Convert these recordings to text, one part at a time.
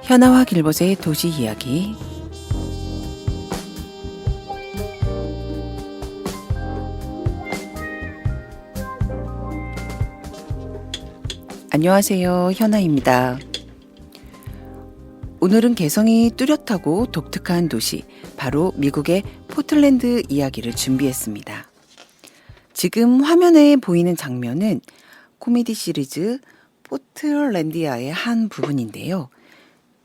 현아와 길벗의 도시 이야기. 안녕하세요, 현아입니다. 오늘은 개성이 뚜렷하고 독특한 도시, 바로 미국의 포틀랜드 이야기를 준비했습니다. 지금 화면에 보이는 장면은 코미디 시리즈 포틀랜디아의 한 부분인데요.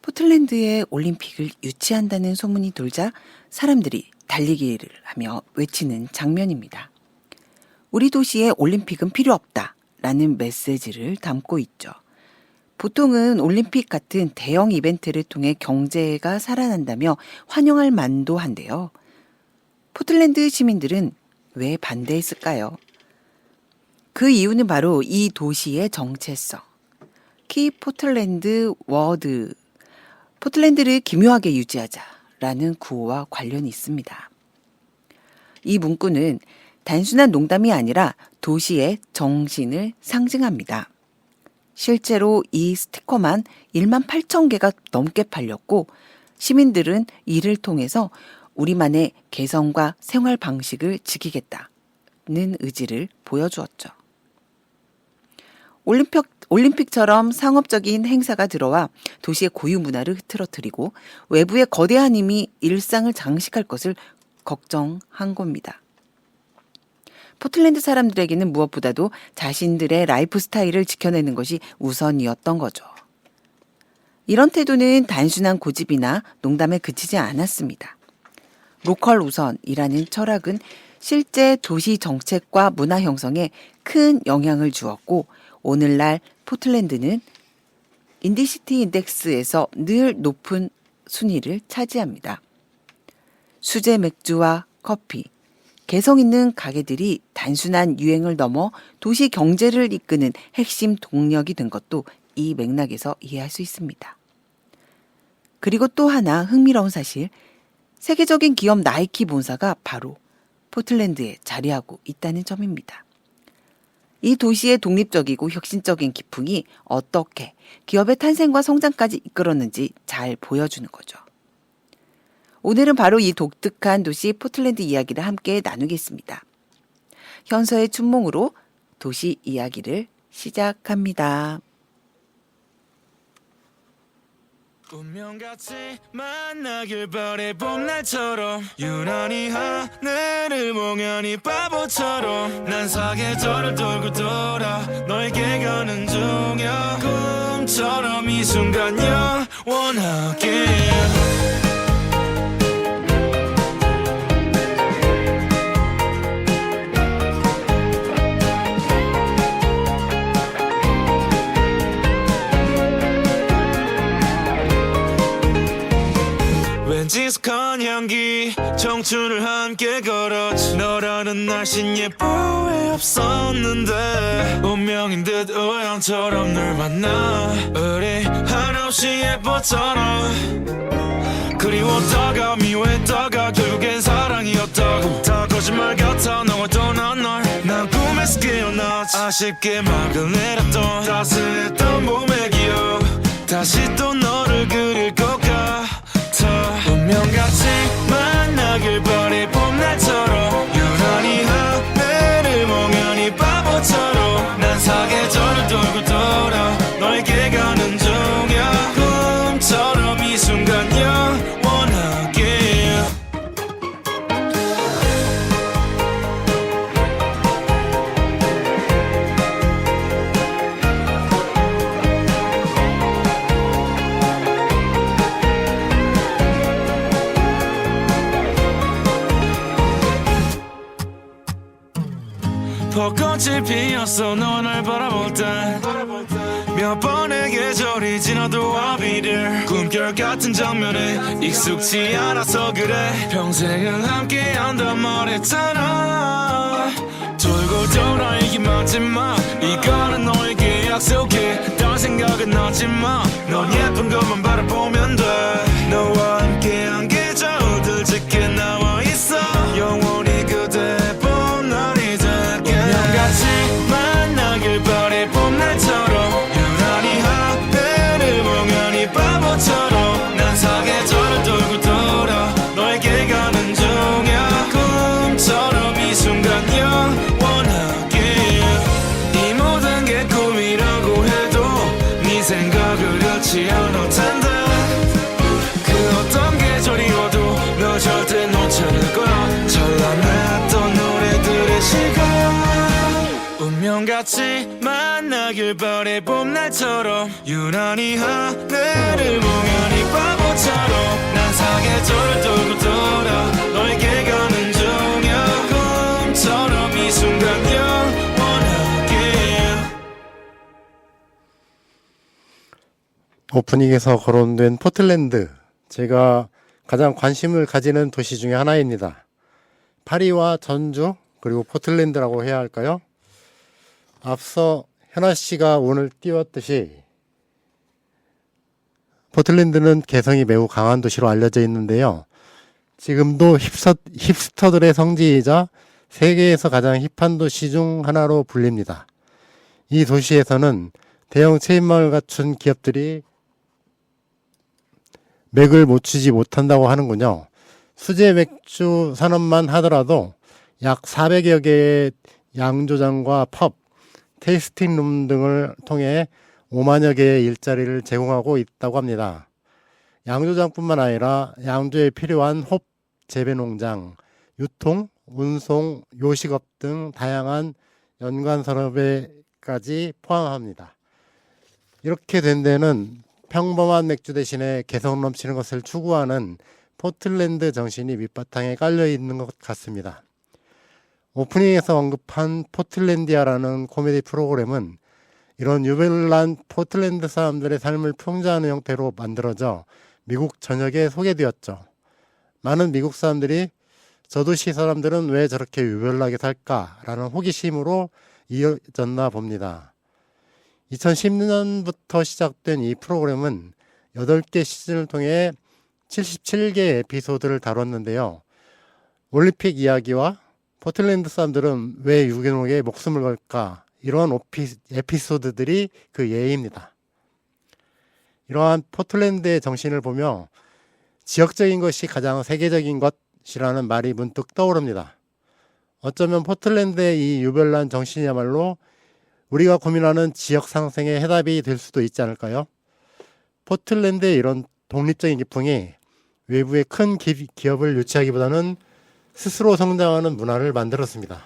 포틀랜드에 올림픽을 유치한다는 소문이 돌자 사람들이 달리기를 하며 외치는 장면입니다. 우리 도시에 올림픽은 필요 없다 라는 메시지를 담고 있죠. 보통은 올림픽 같은 대형 이벤트를 통해 경제가 살아난다며 환영할 만도 한데요. 포틀랜드 시민들은 왜 반대했을까요? 그 이유는 바로 이 도시의 정체성, 키 포틀랜드 워드, 포틀랜드를 기묘하게 유지하자라는 구호와 관련이 있습니다. 이 문구는 단순한 농담이 아니라 도시의 정신을 상징합니다. 실제로 이 스티커만 1만 8천 개가 넘게 팔렸고 시민들은 이를 통해서 우리만의 개성과 생활 방식을 지키겠다는 의지를 보여주었죠. 올림픽처럼 상업적인 행사가 들어와 도시의 고유 문화를 흐트러뜨리고 외부의 거대한 힘이 일상을 장식할 것을 걱정한 겁니다. 포틀랜드 사람들에게는 무엇보다도 자신들의 라이프 스타일을 지켜내는 것이 우선이었던 거죠. 이런 태도는 단순한 고집이나 농담에 그치지 않았습니다. 로컬 우선이라는 철학은 실제 도시 정책과 문화 형성에 큰 영향을 주었고 오늘날 포틀랜드는 인디시티 인덱스에서 늘 높은 순위를 차지합니다. 수제 맥주와 커피, 개성 있는 가게들이 단순한 유행을 넘어 도시 경제를 이끄는 핵심 동력이 된 것도 이 맥락에서 이해할 수 있습니다. 그리고 또 하나 흥미로운 사실, 세계적인 기업 나이키 본사가 바로 포틀랜드에 자리하고 있다는 점입니다. 이 도시의 독립적이고 혁신적인 기풍이 어떻게 기업의 탄생과 성장까지 이끌었는지 잘 보여주는 거죠. 오늘은 바로 이 독특한 도시 포틀랜드 이야기를 함께 나누겠습니다. 현서의 춘몽으로 도시 이야기를 시작합니다. 운명같이 만나길 바래 봄날처럼 유난히 하늘을 멍하니 바보처럼 난 사계절을 돌고 돌아 너에게 가는 중이야 꿈처럼 이 순간 영원하게 왠지 익숙한 향기 청춘을 함께 걸었지 너라는 날씬 예쁘게 없었는데 운명인 듯 우연처럼 널 만나 우리 한없이 예뻤잖아 그리웠다가 미워했다가 결국엔 사랑이었다고 다 거짓말 같아 너와 떠난 난 꿈에서 깨어났지 아쉽게 막을 내렸던 따스했던 봄의 기억 다시 또 너를 그릴 것 같아 운명같이 만나길 바래 봄날처럼 유난히 하늘을 멍하니 바보처럼 난 사계절을 돌고 돌아 너에게 가는 중이야 꿈처럼 이 순간 영원하게 벚꽃이 피었어 너 날 바라볼 때 몇 번의 계절이 지나도 I'll be there 꿈결 같은 장면에 익숙지 않아서 그래 평생을 함께 한단 말했잖아 돌고 돌아 이게 마지막 이거는 너에게 약속해 다른 생각은 하지마 넌 예쁜 것만 바라보면 돼 너와 함께한 계절들 짙게 나와 있어 영원히 그대 본 날이 될게 운명같이 만나길 바래 봄날처럼 유난히 하늘을 멍하니 바보처럼 쉽지 않을 텐데 그 어떤 계절이 와도 너 절대 놓지 않을 거야. 찬란했던 노래들의 시간 운명같이 만나길 바래 봄날처럼 유난히 하늘을 보면 이 바보처럼 난 사계절 돌고 돌아 너에게 가는 중이야. 꿈처럼 이 순간 영원하게. 오프닝에서 거론된 포틀랜드, 제가 가장 관심을 가지는 도시 중에 하나입니다. 파리와 전주 그리고 포틀랜드라고 해야 할까요? 앞서 현아 씨가 오늘 띄웠듯이 포틀랜드는 개성이 매우 강한 도시로 알려져 있는데요. 지금도 힙스터들의 성지이자 세계에서 가장 힙한 도시 중 하나로 불립니다. 이 도시에서는 대형 체인마을 갖춘 기업들이 맥을 못 추지 못한다고 하는군요. 수제 맥주 산업만 하더라도 약 400여 개의 양조장과 펍, 테이스팅룸 등을 통해 5만여 개의 일자리를 제공하고 있다고 합니다. 양조장뿐만 아니라 양조에 필요한 홉 재배 농장, 유통, 운송, 요식업 등 다양한 연관 산업에까지 포함합니다. 이렇게 된 데는 평범한 맥주 대신에 개성 넘치는 것을 추구하는 포틀랜드 정신이 밑바탕에 깔려 있는 것 같습니다. 오프닝에서 언급한 포틀랜디아라는 코미디 프로그램은 이런 유별난 포틀랜드 사람들의 삶을 풍자하는 형태로 만들어져 미국 전역에 소개되었죠. 많은 미국 사람들이 저 도시 사람들은 왜 저렇게 유별나게 살까라는 호기심으로 이어졌나 봅니다. 2010년부터 시작된 이 프로그램은 8개 시즌을 통해 77개의 에피소드를 다뤘는데요. 올림픽 이야기와 포틀랜드 사람들은 왜 유기농에 목숨을 걸까? 이러한 에피소드들이 그 예입니다. 이러한 포틀랜드의 정신을 보며 지역적인 것이 가장 세계적인 것이라는 말이 문득 떠오릅니다. 어쩌면 포틀랜드의 이 유별난 정신이야말로 우리가 고민하는 지역 상생의 해답이 될 수도 있지 않을까요? 포틀랜드의 이런 독립적인 기풍이 외부의 큰 기업을 유치하기보다는 스스로 성장하는 문화를 만들었습니다.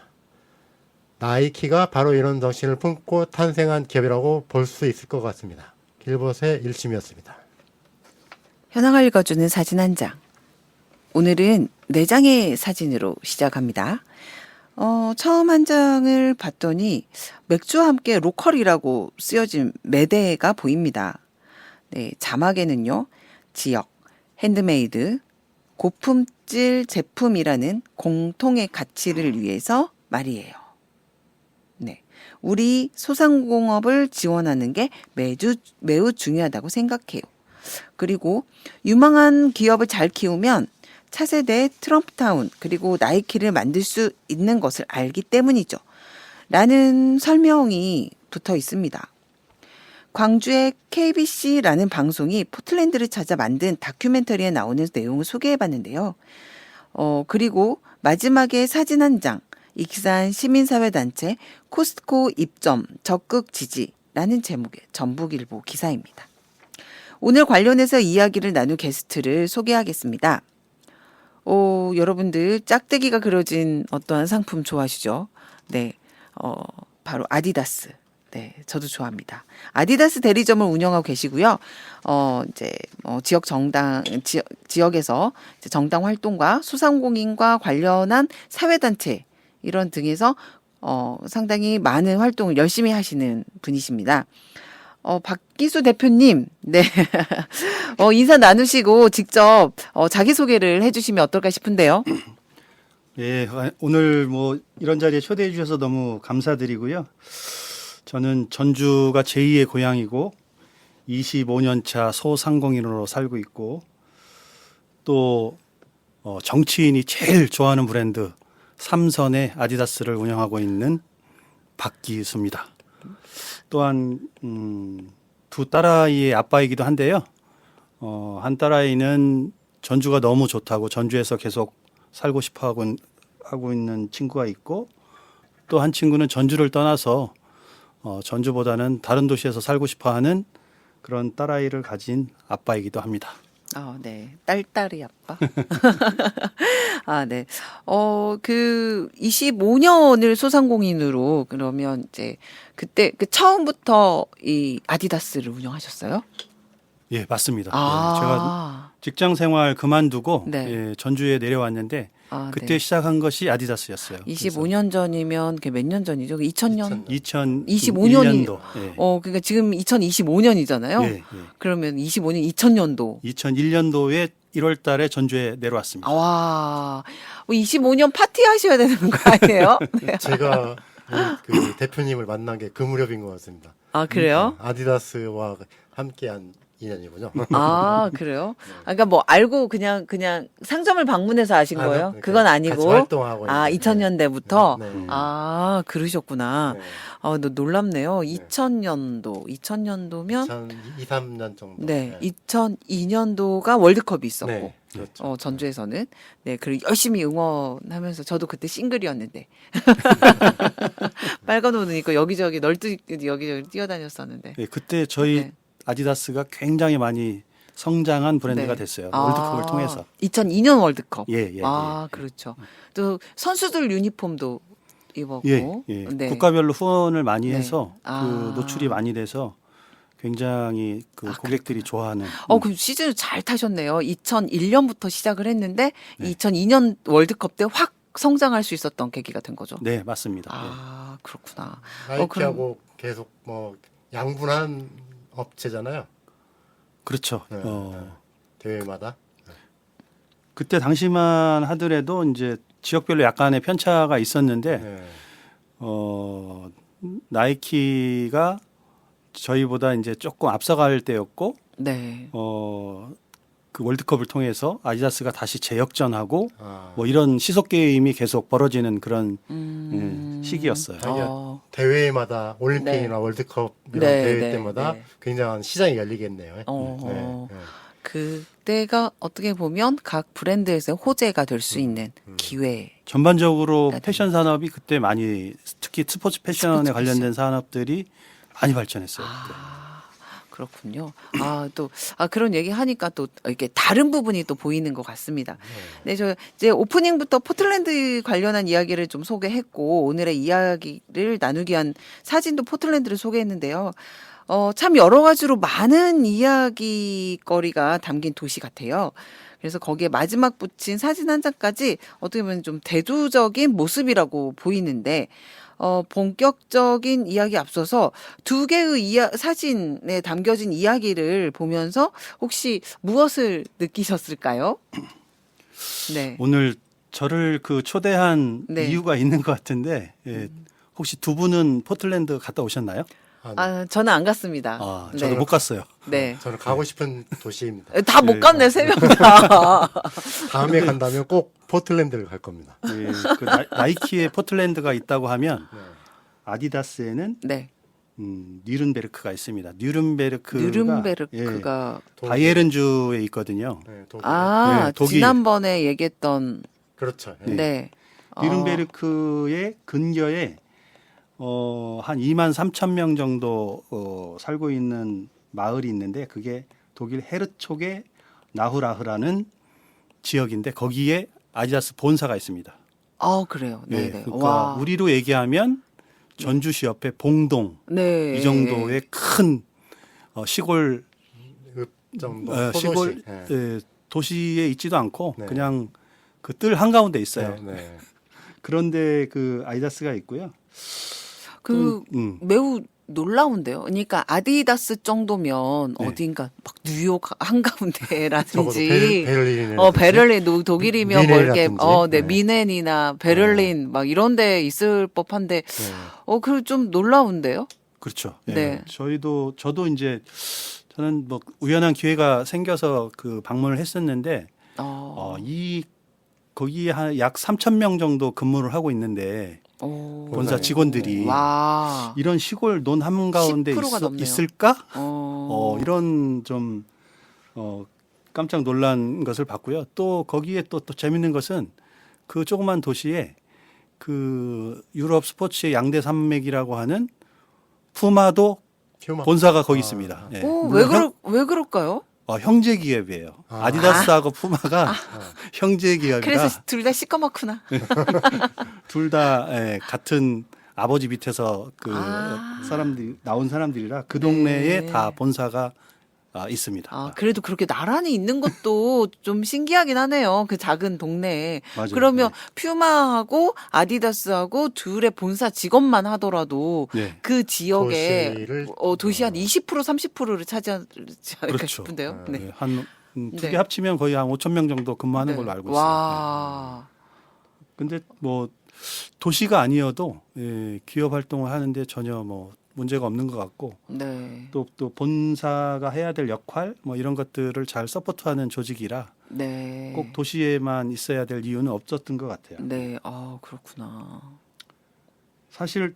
나이키가 바로 이런 정신을 품고 탄생한 기업이라고 볼 수 있을 것 같습니다. 길벗의 일침이었습니다. 현황을 읽어주는 사진 한 장. 오늘은 4장의 사진으로 시작합니다. 처음 한 장을 봤더니 맥주와 함께 로컬이라고 쓰여진 매대가 보입니다. 네, 자막에는요, 지역, 핸드메이드, 고품질 제품이라는 공통의 가치를 위해서 말이에요. 네, 우리 소상공업을 지원하는 게 매우 중요하다고 생각해요. 그리고 유망한 기업을 잘 키우면 차세대 트럼프타운 그리고 나이키를 만들 수 있는 것을 알기 때문이죠. 라는 설명이 붙어 있습니다. 광주의 KBC라는 방송이 포틀랜드를 찾아 만든 다큐멘터리에 나오는 내용을 소개해봤는데요. 그리고 마지막에 사진 한 장, 익산 시민사회단체 코스트코 입점 적극 지지라는 제목의 전북일보 기사입니다. 오늘 관련해서 이야기를 나눌 게스트를 소개하겠습니다. 여러분들 짝대기가 그려진 어떠한 상품 좋아하시죠? 네, 바로 아디다스. 네, 저도 좋아합니다. 아디다스 대리점을 운영하고 계시고요. 지역에서 이제 정당 활동과 소상공인과 관련한 사회단체 이런 등에서 상당히 많은 활동을 열심히 하시는 분이십니다. 박기수 대표님, 네. 인사 나누시고 직접 자기소개를 해주시면 어떨까 싶은데요. 예, 오늘 이런 자리에 초대해 주셔서 너무 감사드리고요. 저는 전주가 제2의 고향이고 25년 차 소상공인으로 살고 있고 또 정치인이 제일 좋아하는 브랜드 삼선의 아디다스를 운영하고 있는 박기수입니다. 또한 두 딸아이의 아빠이기도 한데요. 한 딸아이는 전주가 너무 좋다고 전주에서 계속 살고 싶어 하고 있는 친구가 있고 또 한 친구는 전주를 떠나서 전주보다는 다른 도시에서 살고 싶어 하는 그런 딸아이를 가진 아빠이기도 합니다. 네. 딸딸이 아빠. 네. 25년을 소상공인으로 그러면 이제 그때 처음부터 이 아디다스를 운영하셨어요? 예, 맞습니다. 아. 예, 제가 직장 생활 그만두고 네. 예, 전주에 내려왔는데 그때 네. 시작한 것이 아디다스였어요. 25년 전이면 그게 몇 년 전이죠? 2000년? 2021년도. 예. 그러니까 지금 2025년이잖아요. 예, 예. 그러면 25년 2000년도. 2001년도에 1월 달에 전주에 내려왔습니다. 와. 25년 파티 하셔야 되는 거 아니에요? 네. 제가 그 대표님을 만난 게 그 무렵인 것 같습니다. 그래요? 아디다스와 함께한 인연이군요. 그래요? 그러니까 뭐 알고 그냥 상점을 방문해서 아신 아, 거예요? 네. 그건 같이 아니고. 활동하고 있는데. 2000년대부터. 네, 네. 그러셨구나. 네. 너 놀랍네요. 2000년도면 2002, 3년 정도. 네, 2002년도가 월드컵이 있었고. 네, 그렇죠. 전주에서는. 네, 그리고 열심히 응원하면서 저도 그때 싱글이었는데. 빨간 옷은 입고 여기저기 여기저기 뛰어다녔었는데. 예, 그때 저희 네. 아디다스가 굉장히 많이 성장한 브랜드가 네. 됐어요. 월드컵을 통해서. 2002년 월드컵. 예, 예, 그렇죠. 또 선수들 유니폼도 입었고. 예, 예. 네. 국가별로 후원을 많이 네. 해서 그 노출이 많이 돼서 굉장히 그 고객들이 좋아하는. 그럼 시즌을 잘 타셨네요. 2001년부터 시작을 했는데 2002년 월드컵 때 확 성장할 수 있었던 계기가 된 거죠. 네, 맞습니다. 그렇구나. 나이키하고 계속 뭐 양분한 업체잖아요. 그렇죠. 네, 대회마다. 그때 당시만 하더라도 이제 지역별로 약간의 편차가 있었는데 네. 나이키가 저희보다 이제 조금 앞서갈 때였고 네. 그 월드컵을 통해서 아디다스가 다시 재역전하고 아, 뭐 이런 시속 게임이 계속 벌어지는 그런 시기였어요. 대회마다 올림픽이나 네. 월드컵 이런 네, 대회 네, 때마다 네. 굉장한 시장이 열리겠네요. 네. 그때가 어떻게 보면 각 브랜드에서 호재가 될 수 있는 기회. 전반적으로 네. 패션 산업이 그때 많이 특히 스포츠 패션에 스포츠 관련된 산업들이 많이 발전했어요. 그때. 그렇군요. 그런 얘기 하니까 또 이렇게 다른 부분이 또 보이는 것 같습니다. 네, 저 이제 오프닝부터 포틀랜드 관련한 이야기를 좀 소개했고 오늘의 이야기를 나누기 위한 사진도 포틀랜드를 소개했는데요. 참 여러 가지로 많은 이야기거리가 담긴 도시 같아요. 그래서 거기에 마지막 붙인 사진 한 장까지 어떻게 보면 좀 대두적인 모습이라고 보이는데 본격적인 이야기 앞서서 두 개의 사진에 담겨진 이야기를 보면서 혹시 무엇을 느끼셨을까요? 네. 오늘 저를 그 초대한 네. 이유가 있는 것 같은데 혹시 두 분은 포틀랜드 갔다 오셨나요? 저는 안 갔습니다. 저도 못 갔어요. 네. 저는 가고 싶은 도시입니다. 다 못 갔네, 세 명 다. 다음에 간다면 꼭 포틀랜드를 갈 겁니다. 예, 그 나이키에 포틀랜드가 있다고 하면 아디다스에는 네. 뉘른베르크가 있습니다. 뉘른베르크가 뉴른베르크가 바이에른주에 있거든요. 네, 독일. 네, 독일. 지난번에 얘기했던 그렇죠. 네. 뉘른베르크의 근교에 한 2만 3천 명 정도 살고 있는 마을이 있는데 그게 독일 헤르초게 나후라흐라는 지역인데 거기에 아디다스 본사가 있습니다. 그래요. 네, 네. 그러니까 와. 우리로 얘기하면 전주시 옆에 봉동 네. 이 정도의 큰 시골 정도 시골 소도시. 도시에 있지도 않고 네. 그냥 그 뜰 한가운데 있어요. 네, 네. 그런데 그 아디다스가 있고요. 매우 놀라운데요. 그러니까 아디다스 정도면 네. 어딘가 막 뉴욕 적어도 한가운데라든지 베를린 베를린 독일이면 뭐 이렇게 미넨이라든지. 미넨이나 베를린 막 이런 데 있을 법한데 그 좀 놀라운데요. 그렇죠. 네. 예. 저도 이제 저는 뭐 우연한 기회가 생겨서 그 방문을 했었는데 거기에 한 약 3천 명 정도 근무를 하고 있는데 본사 직원들이 와. 이런 시골 논 한가운데 10%가 넘네요. 있을까? 어. 이런 좀 깜짝 놀란 것을 봤고요. 또 거기에 또 재밌는 것은 그 조그만 도시에 그 유럽 스포츠의 양대 산맥이라고 하는 푸마도 퓨마. 본사가 거기 있습니다. 예. 오, 물론 왜 그럴까요? 형제 기업이에요. 아. 아디다스하고 푸마가 형제 기업이라 그래서 둘 다 시꺼멓구나. 둘 다 같은 아버지 밑에서 그 아. 사람들이 나온 사람들이라 그 동네에 네. 다 본사가 있습니다. 아, 그래도 그렇게 나란히 있는 것도 좀 신기하긴 하네요. 그 작은 동네에. 맞아요. 그러면 퓨마하고 아디다스하고 둘의 본사 직원만 하더라도 네. 그 지역에 도시를 도시 한 20% 30%를 차지하지 않을까 그렇죠. 싶은데요. 네. 네. 한 두 개 네. 합치면 거의 한 5천 명 정도 근무하는 네. 걸로 알고 있습니다. 와. 근데 뭐 도시가 아니어도 기업 활동을 하는데 전혀 뭐 문제가 없는 것 같고 네. 또 본사가 해야 될 역할 뭐 이런 것들을 잘 서포트하는 조직이라 네. 꼭 도시에만 있어야 될 이유는 없었던 것 같아요. 네. 아, 그렇구나. 사실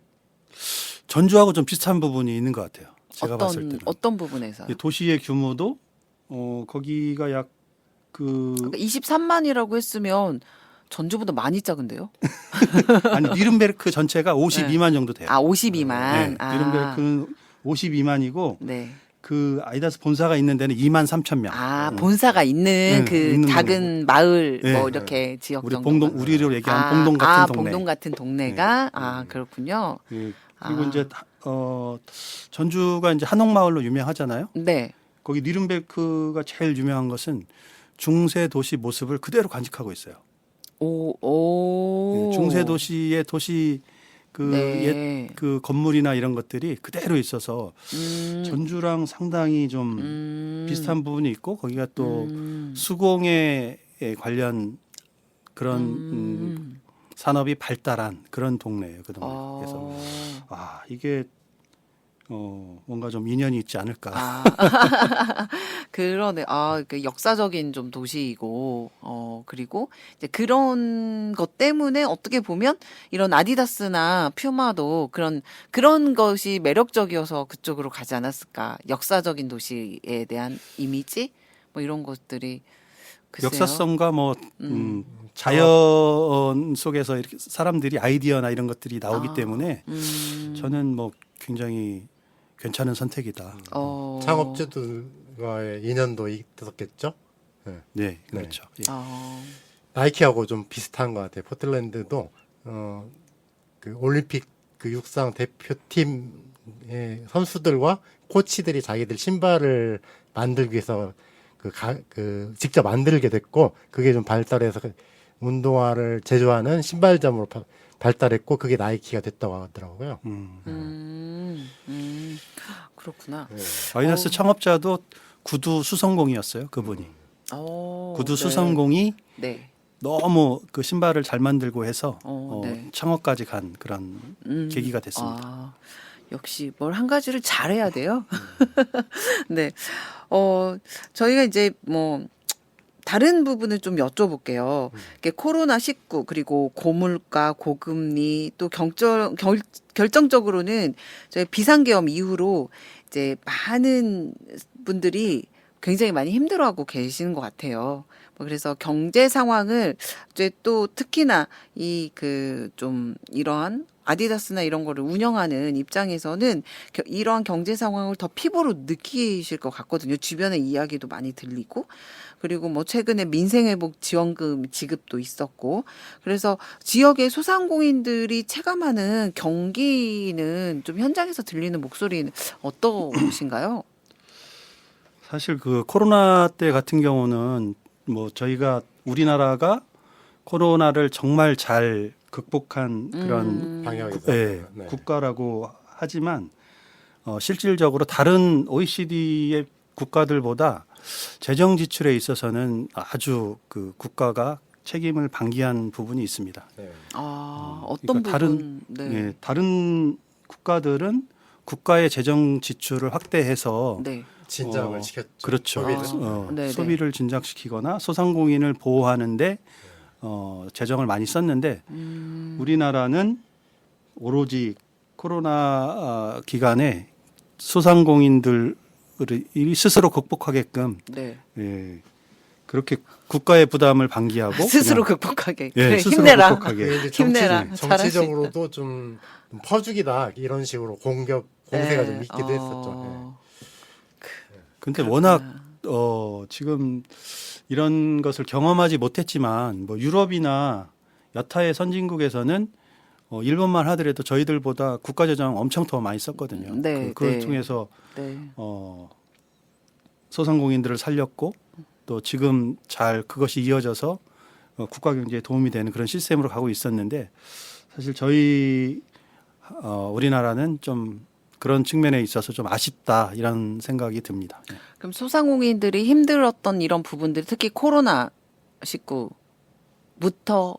전주하고 좀 비슷한 부분이 있는 것 같아요. 제가 봤을 때는 어떤 부분에서? 도시의 규모도 거기가 약 그 그러니까 23만이라고 했으면 전주보다 많이 작은데요? 아니 뉘른베르크 전체가 52만 정도 돼요. 아, 52만. 네, 뉘른베르크는 52만이고 네. 그 아디다스 본사가 있는 데는 2만 3천 명. 아, 본사가 있는 그 있는 작은 마을 네. 뭐 이렇게 지역 우리 정도. 우리로 얘기하는 봉동 같은 동네. 봉동 같은 동네가 아, 그렇군요. 그리고 아. 이제 전주가 이제 한옥마을로 유명하잖아요. 네. 거기 뉘른베르크가 제일 유명한 것은 중세 도시 모습을 그대로 간직하고 있어요. 오. 중세 도시의 도시 그 옛 네. 그 건물이나 이런 것들이 그대로 있어서 전주랑 상당히 좀 비슷한 부분이 있고 거기가 또 수공예 관련 그런 산업이 발달한 그런 동네예요. 그 동네에서 이게 뭔가 좀 인연이 있지 않을까. 아. 그러네. 아, 그 역사적인 좀 도시이고, 그리고 이제 그런 것 때문에 어떻게 보면 이런 아디다스나 퓨마도 그런 것이 매력적이어서 그쪽으로 가지 않았을까. 역사적인 도시에 대한 이미지? 뭐 이런 것들이. 글쎄요. 역사성과 뭐 자연 속에서 이렇게 사람들이 아이디어나 이런 것들이 나오기 때문에 저는 뭐 굉장히 괜찮은 선택이다. 창업주들과의 인연도 있었겠죠. 네. 네, 그렇죠. 예. 나이키하고 좀 비슷한 것 같아요. 포틀랜드도 그 올림픽 그 육상 대표팀의 선수들과 코치들이 자기들 신발을 만들기 위해서 그 직접 만들게 됐고 그게 좀 발달해서 운동화를 제조하는 신발점으로 발달했고 그게 나이키가 됐다고 하더라고요. 그렇구나. 아디다스 창업자도 구두 수성공이었어요. 그분이. 구두 네. 수성공이 네. 너무 그 신발을 잘 만들고 해서 네. 창업까지 간 그런 계기가 됐습니다. 아, 역시 뭘 한 가지를 잘해야 돼요. 네. 저희가 이제 뭐 다른 부분을 좀 여쭤볼게요. 이게 코로나19 그리고 고물가, 고금리 또 결정적으로는 저희 비상계엄 이후로 이제 많은 분들이 굉장히 많이 힘들어하고 계시는 것 같아요. 그래서 경제 상황을 이제 또 특히나 좀 이러한 아디다스나 이런 거를 운영하는 입장에서는 이러한 경제 상황을 더 피부로 느끼실 것 같거든요. 주변의 이야기도 많이 들리고. 그리고 뭐 최근에 민생회복 지원금 지급도 있었고. 그래서 지역의 소상공인들이 체감하는 경기는 좀 현장에서 들리는 목소리는 어떠신가요? 사실 그 코로나 때 같은 경우는 뭐 저희가 우리나라가 코로나를 정말 잘 극복한 그런 방향이죠. 네. 국가라고 하지만 실질적으로 다른 OECD의 국가들보다 재정 지출에 있어서는 아주 그 국가가 책임을 방기한 부분이 있습니다. 네. 어떤 그러니까 부분? 네. 다른 국가들은 국가의 재정 지출을 확대해서 네. 진작을 시켰죠. 그렇죠. 네네. 소비를 진작시키거나 소상공인을 보호하는데 재정을 많이 썼는데 우리나라는 오로지 코로나 기간에 소상공인들이 스스로 극복하게끔 네. 그렇게 국가의 부담을 방기하고 스스로 그냥, 극복하게. 예, 그래, 스스로 힘내라. 극복하게. 그게 이제 힘내라. 잘할 수 정치적으로도 좀 퍼주기다 이런 식으로 공격 공세가 예. 좀 있기도 했었죠. 근데 워낙 지금 이런 것을 경험하지 못했지만 뭐 유럽이나 여타의 선진국에서는 일본만 하더라도 저희들보다 국가재정 엄청 더 많이 썼거든요. 네, 그걸 네. 통해서 네. 소상공인들을 살렸고 또 지금 잘 그것이 이어져서 국가 경제에 도움이 되는 그런 시스템으로 가고 있었는데 사실 저희 우리나라는 좀 그런 측면에 있어서 좀 아쉽다 이런 생각이 듭니다. 네. 그럼 소상공인들이 힘들었던 이런 부분들이 특히 코로나 19부터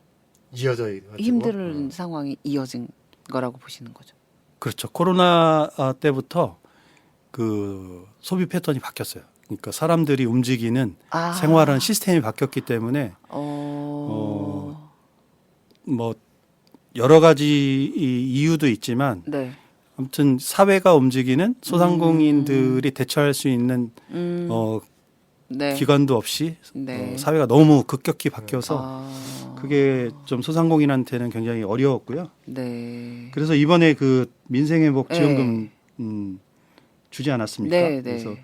이어져 가지고 힘든 상황이 이어진 거라고 보시는 거죠. 그렇죠. 코로나 때부터 그 소비 패턴이 바뀌었어요. 그러니까 사람들이 움직이는 아. 생활하는 시스템이 바뀌었기 때문에 뭐 여러 가지 이유도 있지만 네. 아무튼 사회가 움직이는 소상공인들이 대처할 수 있는 네. 기관도 없이 네. 사회가 너무 급격히 바뀌어서 아. 그게 좀 소상공인한테는 굉장히 어려웠고요. 네. 그래서 이번에 그 민생회복 네. 지원금 주지 않았습니까? 네, 네. 그래서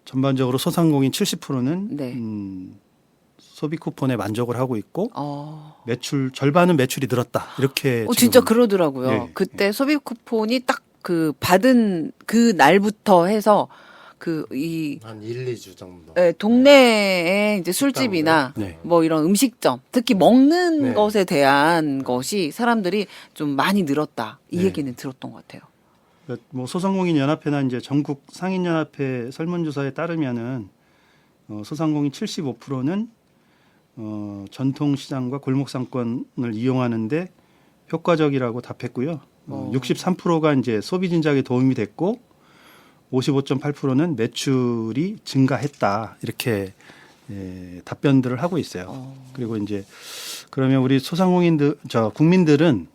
전반적으로 소상공인 70%는 네. 소비 쿠폰에 만족을 하고 있고 어. 매출 절반은 매출이 늘었다 이렇게 지금 진짜 그러더라고요. 예, 그때 소비 쿠폰이 딱 그 받은 그 날부터 해서 한 1, 2주 정도. 동네에 이제 술집이나 네. 뭐 이런 음식점, 특히 먹는 네. 것에 대한 것이 사람들이 좀 많이 늘었다. 이 네. 얘기는 들었던 것 같아요. 뭐 소상공인 연합회나 이제 전국 상인 연합회 설문조사에 따르면은 소상공인 75%는 전통 시장과 골목 상권을 이용하는데 효과적이라고 답했고요. 63%가 이제 소비 진작에 도움이 됐고 55.8%는 매출이 증가했다 이렇게 답변들을 하고 있어요. 그리고 이제 그러면 우리 소상공인들 국민들은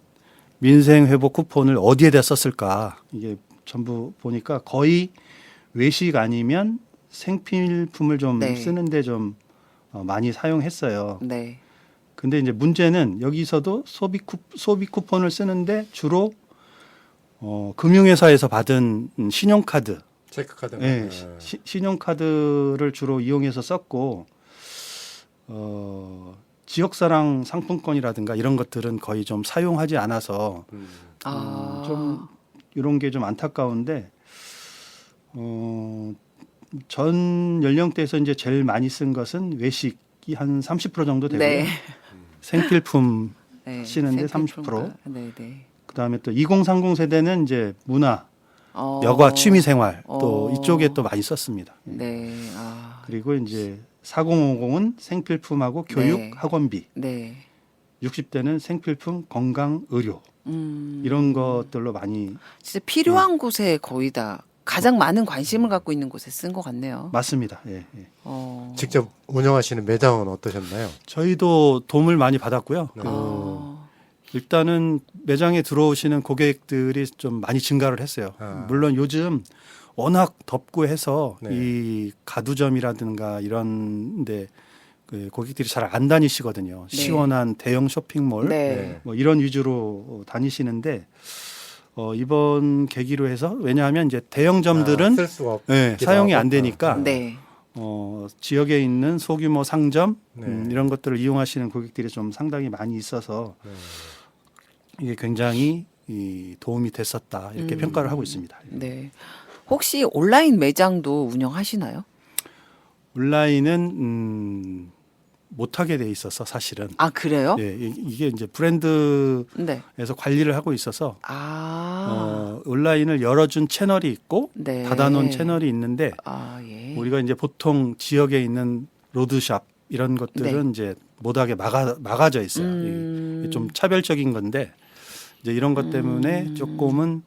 민생 회복 쿠폰을 어디에다 썼을까 이게 전부 보니까 거의 외식 아니면 생필품을 좀 네. 쓰는데 좀 많이 사용했어요. 네. 근데 이제 문제는 여기서도 소비 쿠폰을 쓰는데 주로 금융회사에서 받은 신용카드, 체크카드. 예, 신용카드를 주로 이용해서 썼고 지역사랑 상품권이라든가 이런 것들은 거의 좀 사용하지 않아서 좀 이런 게 좀 안타까운데 전 연령대에서 이제 제일 많이 쓴 것은 외식이 한 30% 정도 되고요. 네. 생필품 네. 쓰는데 생필품과, 30%. 네, 네. 그다음에 또 2030 세대는 이제 문화, 어. 여가, 취미생활 또 어. 이쪽에 또 많이 썼습니다. 네. 그리고 이제 4050은 생필품하고 교육, 네. 학원비. 네. 60대는 생필품, 건강, 의료 이런 것들로 많이 진짜 필요한 곳에 거의 다 가장 많은 관심을 갖고 있는 곳에 쓴 것 같네요. 맞습니다. 예, 예. 직접 운영하시는 매장은 어떠셨나요? 저희도 도움을 많이 받았고요. 어. 일단은 매장에 들어오시는 고객들이 좀 많이 증가를 했어요. 물론 요즘 워낙 덥고 해서 네. 이 가두점이라든가 이런데 그 고객들이 잘 안 다니시거든요. 네. 시원한 대형 쇼핑몰 네. 뭐 이런 위주로 다니시는데 이번 계기로 해서 왜냐하면 이제 대형점들은 쓸 수가 없. 네, 사용이 안 되니까 네. 지역에 있는 소규모 상점 네. 이런 것들을 이용하시는 고객들이 좀 상당히 많이 있어서 이게 굉장히 도움이 됐었다 이렇게 평가를 하고 있습니다. 네. 혹시 온라인 매장도 운영하시나요? 온라인은 못하게 돼 있어서 사실은 아, 그래요? 예, 이게 이제 브랜드에서 네. 관리를 하고 있어서 아. 온라인을 열어준 채널이 있고 네. 닫아놓은 채널이 있는데 아, 예. 우리가 이제 보통 지역에 있는 로드샵 이런 것들은 이제 못하게 막아져 있어요. 이게 좀 차별적인 건데 이제 이런 것 때문에 조금은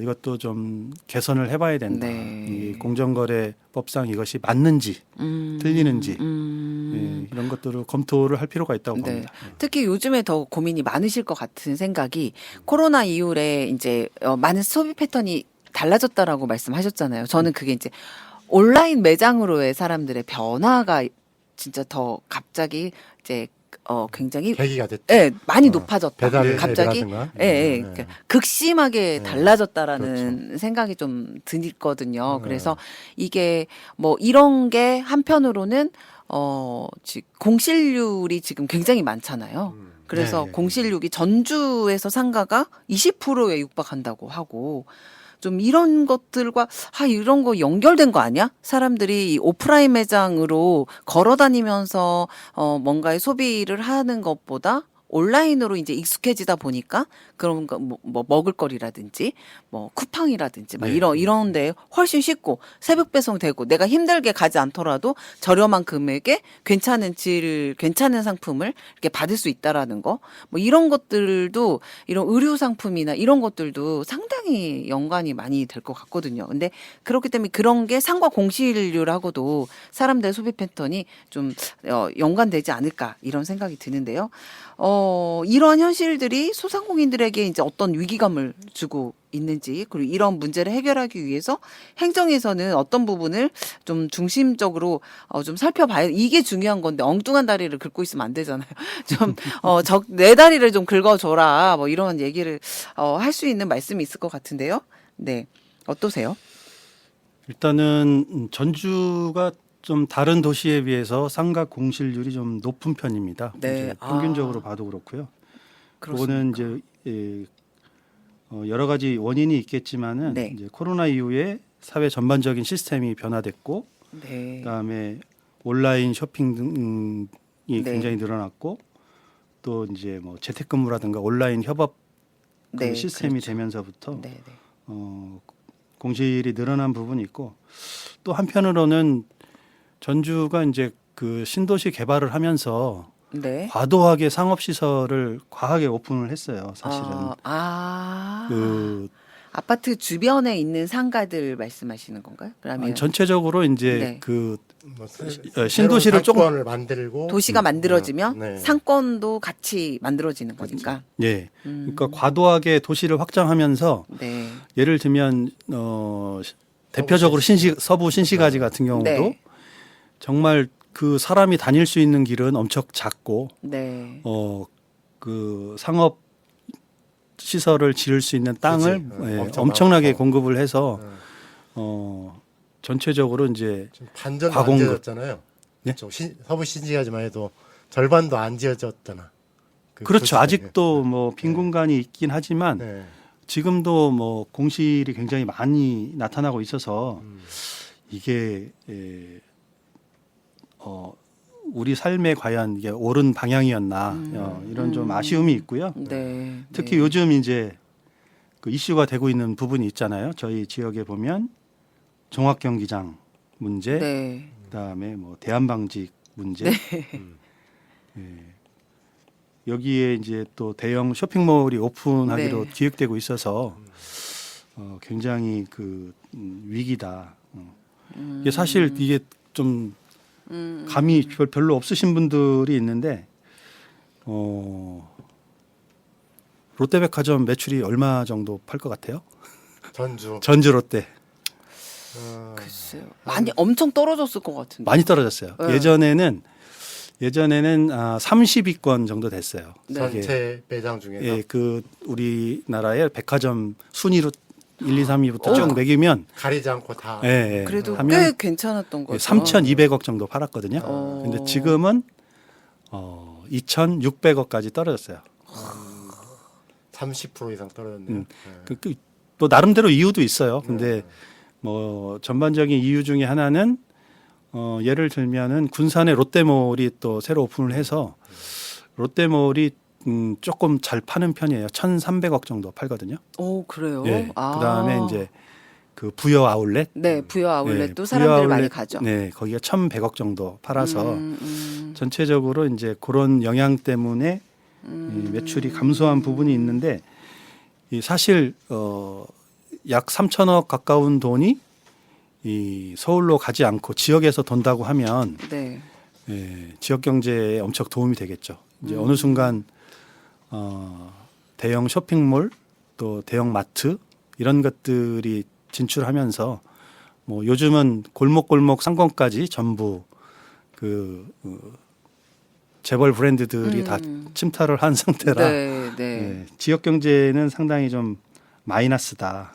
이것도 좀 개선을 해봐야 된다. 네. 이 공정거래법상 이것이 맞는지 틀리는지 예, 이런 것들을 검토를 할 필요가 있다고 네. 봅니다. 특히 요즘에 더 고민이 많으실 것 같은 생각이 코로나 이후에 이제 많은 소비 패턴이 달라졌다라고 말씀하셨잖아요. 저는 그게 이제 온라인 매장으로의 사람들의 변화가 진짜 더 갑자기 이제 굉장히 계기가 됐죠. 예, 많이 어, 높아졌다. 배달 갑자기 앱이라든가. 예, 예, 네. 그러니까 극심하게 네. 달라졌다라는 생각이 좀 들거든요. 네. 그래서 이게 뭐 이런 게 한편으로는 공실률이 지금 굉장히 많잖아요. 그래서 네, 네. 공실률이 전주에서 상가가 20%에 육박한다고 하고 좀 이런 것들과 이런 거 연결된 거 아니야? 사람들이 이 오프라인 매장으로 걸어 다니면서 뭔가의 소비를 하는 것보다 온라인으로 이제 익숙해지다 보니까 그런 거 뭐 먹을거리라든지 뭐 쿠팡이라든지 막 네. 이런데 훨씬 쉽고 새벽 배송되고 내가 힘들게 가지 않더라도 저렴한 금액에 괜찮은 상품을 이렇게 받을 수 있다라는 거. 뭐 이런 것들도 이런 의류 상품이나 이런 것들도 상당히 연관이 많이 될 것 같거든요. 근데 그렇기 때문에 그런 게 상과 공실률하고도 사람들의 소비 패턴이 좀 연관되지 않을까 이런 생각이 드는데요. 이러한 현실들이 소상공인들에게 이제 어떤 위기감을 주고 있는지, 그리고 이런 문제를 해결하기 위해서 행정에서는 어떤 부분을 좀 중심적으로 좀 살펴봐야, 이게 중요한 건데 엉뚱한 다리를 긁고 있으면 안 되잖아요. 좀 내 다리를 좀 긁어줘라, 뭐 이런 얘기를 할 수 있는 말씀이 있을 것 같은데요. 네, 어떠세요? 일단은 전주가 좀 다른 도시에 비해서 상가 공실률이 좀 높은 편입니다. 네. 이제 평균적으로 봐도 그렇고요. 그거는 그렇습니까? 이제 여러 가지 원인이 있겠지만은 네. 이제 코로나 이후에 사회 전반적인 시스템이 변화됐고, 네. 그다음에 온라인 쇼핑 등이 네. 굉장히 늘어났고, 또 이제 뭐 재택근무라든가 온라인 협업 그 네, 시스템이 그렇죠. 되면서부터 네, 네. 공실이 늘어난 부분이 있고, 또 한편으로는 전주가 이제 그 신도시 개발을 하면서 네. 과도하게 상업 시설을 과하게 오픈을 했어요. 사실은 그 아파트 주변에 있는 상가들 말씀하시는 건가요? 그러면 아니, 전체적으로 이제 네. 그 뭐 신도시를 조금 상권을 만들고 도시가 만들어지면 네. 상권도 같이 만들어지는 거니까. 예, 그러니까 과도하게 도시를 확장하면서 네. 예를 들면 대표적으로 서부 신시가지 같은 경우도 네. 정말 그 사람이 다닐 수 있는 길은 엄청 작고 네. 그 상업 시설을 지을 수 있는 땅을 그치. 예, 엄청 엄청나게 많고. 공급을 해서 전체적으로 이제 지금 반전도 과공급. 안 지어졌잖아요. 네? 서부 신지가지만 해도 절반도 안 지어졌잖아. 그 그렇죠. 도시가. 아직도 뭐 빈 네. 공간이 있긴 하지만 네. 지금도 뭐 공실이 굉장히 많이 나타나고 있어서 이게 우리 삶에 과연 이게 옳은 방향이었나 이런 좀 아쉬움이 있고요. 네. 특히 네. 요즘 이제 그 이슈가 되고 있는 부분이 있잖아요. 저희 지역에 보면 종합경기장 문제, 네. 그다음에 뭐 대한방직 문제, 예. 여기에 이제 또 대형 쇼핑몰이 오픈하기로 네. 기획되고 있어서 굉장히 그 위기다. 이게 사실 이게 좀 감이 별로 없으신 분들이 있는데 롯데백화점 매출이 얼마 정도 팔 것 같아요? 전주 롯데 글쎄요. 많이 엄청 떨어졌을 것 같은데. 많이 떨어졌어요. 네. 예전에는 30위권 정도 됐어요. 네. 전체 매장 중에서 예, 그 우리나라의 백화점 순위로 1, 2, 3위부터 쭉 매기면 가리지 않고 다 예, 예, 그래도 하면 꽤 괜찮았던 거죠. 3,200억 정도 팔았거든요. 어. 근데 지금은 2,600억까지 떨어졌어요. 30% 이상 떨어졌네요. 네. 또 나름대로 이유도 있어요. 근데 뭐 전반적인 이유 중에 하나는 예를 들면은 군산에 롯데몰이 또 새로 오픈을 해서 롯데몰이 조금 잘 파는 편이에요. 1,300억 정도 팔거든요. 오, 그래요? 예. 그다음에 이제 그 부여 아울렛. 네, 부여 아울렛도 예, 부여 사람들이 많이 아울렛, 가죠. 네, 거기가 1,100억 정도 팔아서 음. 전체적으로 이제 그런 영향 때문에 이 매출이 감소한 부분이 있는데 이 사실 약 3천억 가까운 돈이 이 서울로 가지 않고 지역에서 돈다고 하면 네. 예, 지역 경제에 엄청 도움이 되겠죠. 이제 어느 순간 대형 쇼핑몰 또 대형 마트 이런 것들이 진출하면서 뭐 요즘은 골목골목 상권까지 전부 그 재벌 브랜드들이 다 침탈을 한 상태라 네, 네. 예, 지역 경제는 상당히 좀 마이너스다.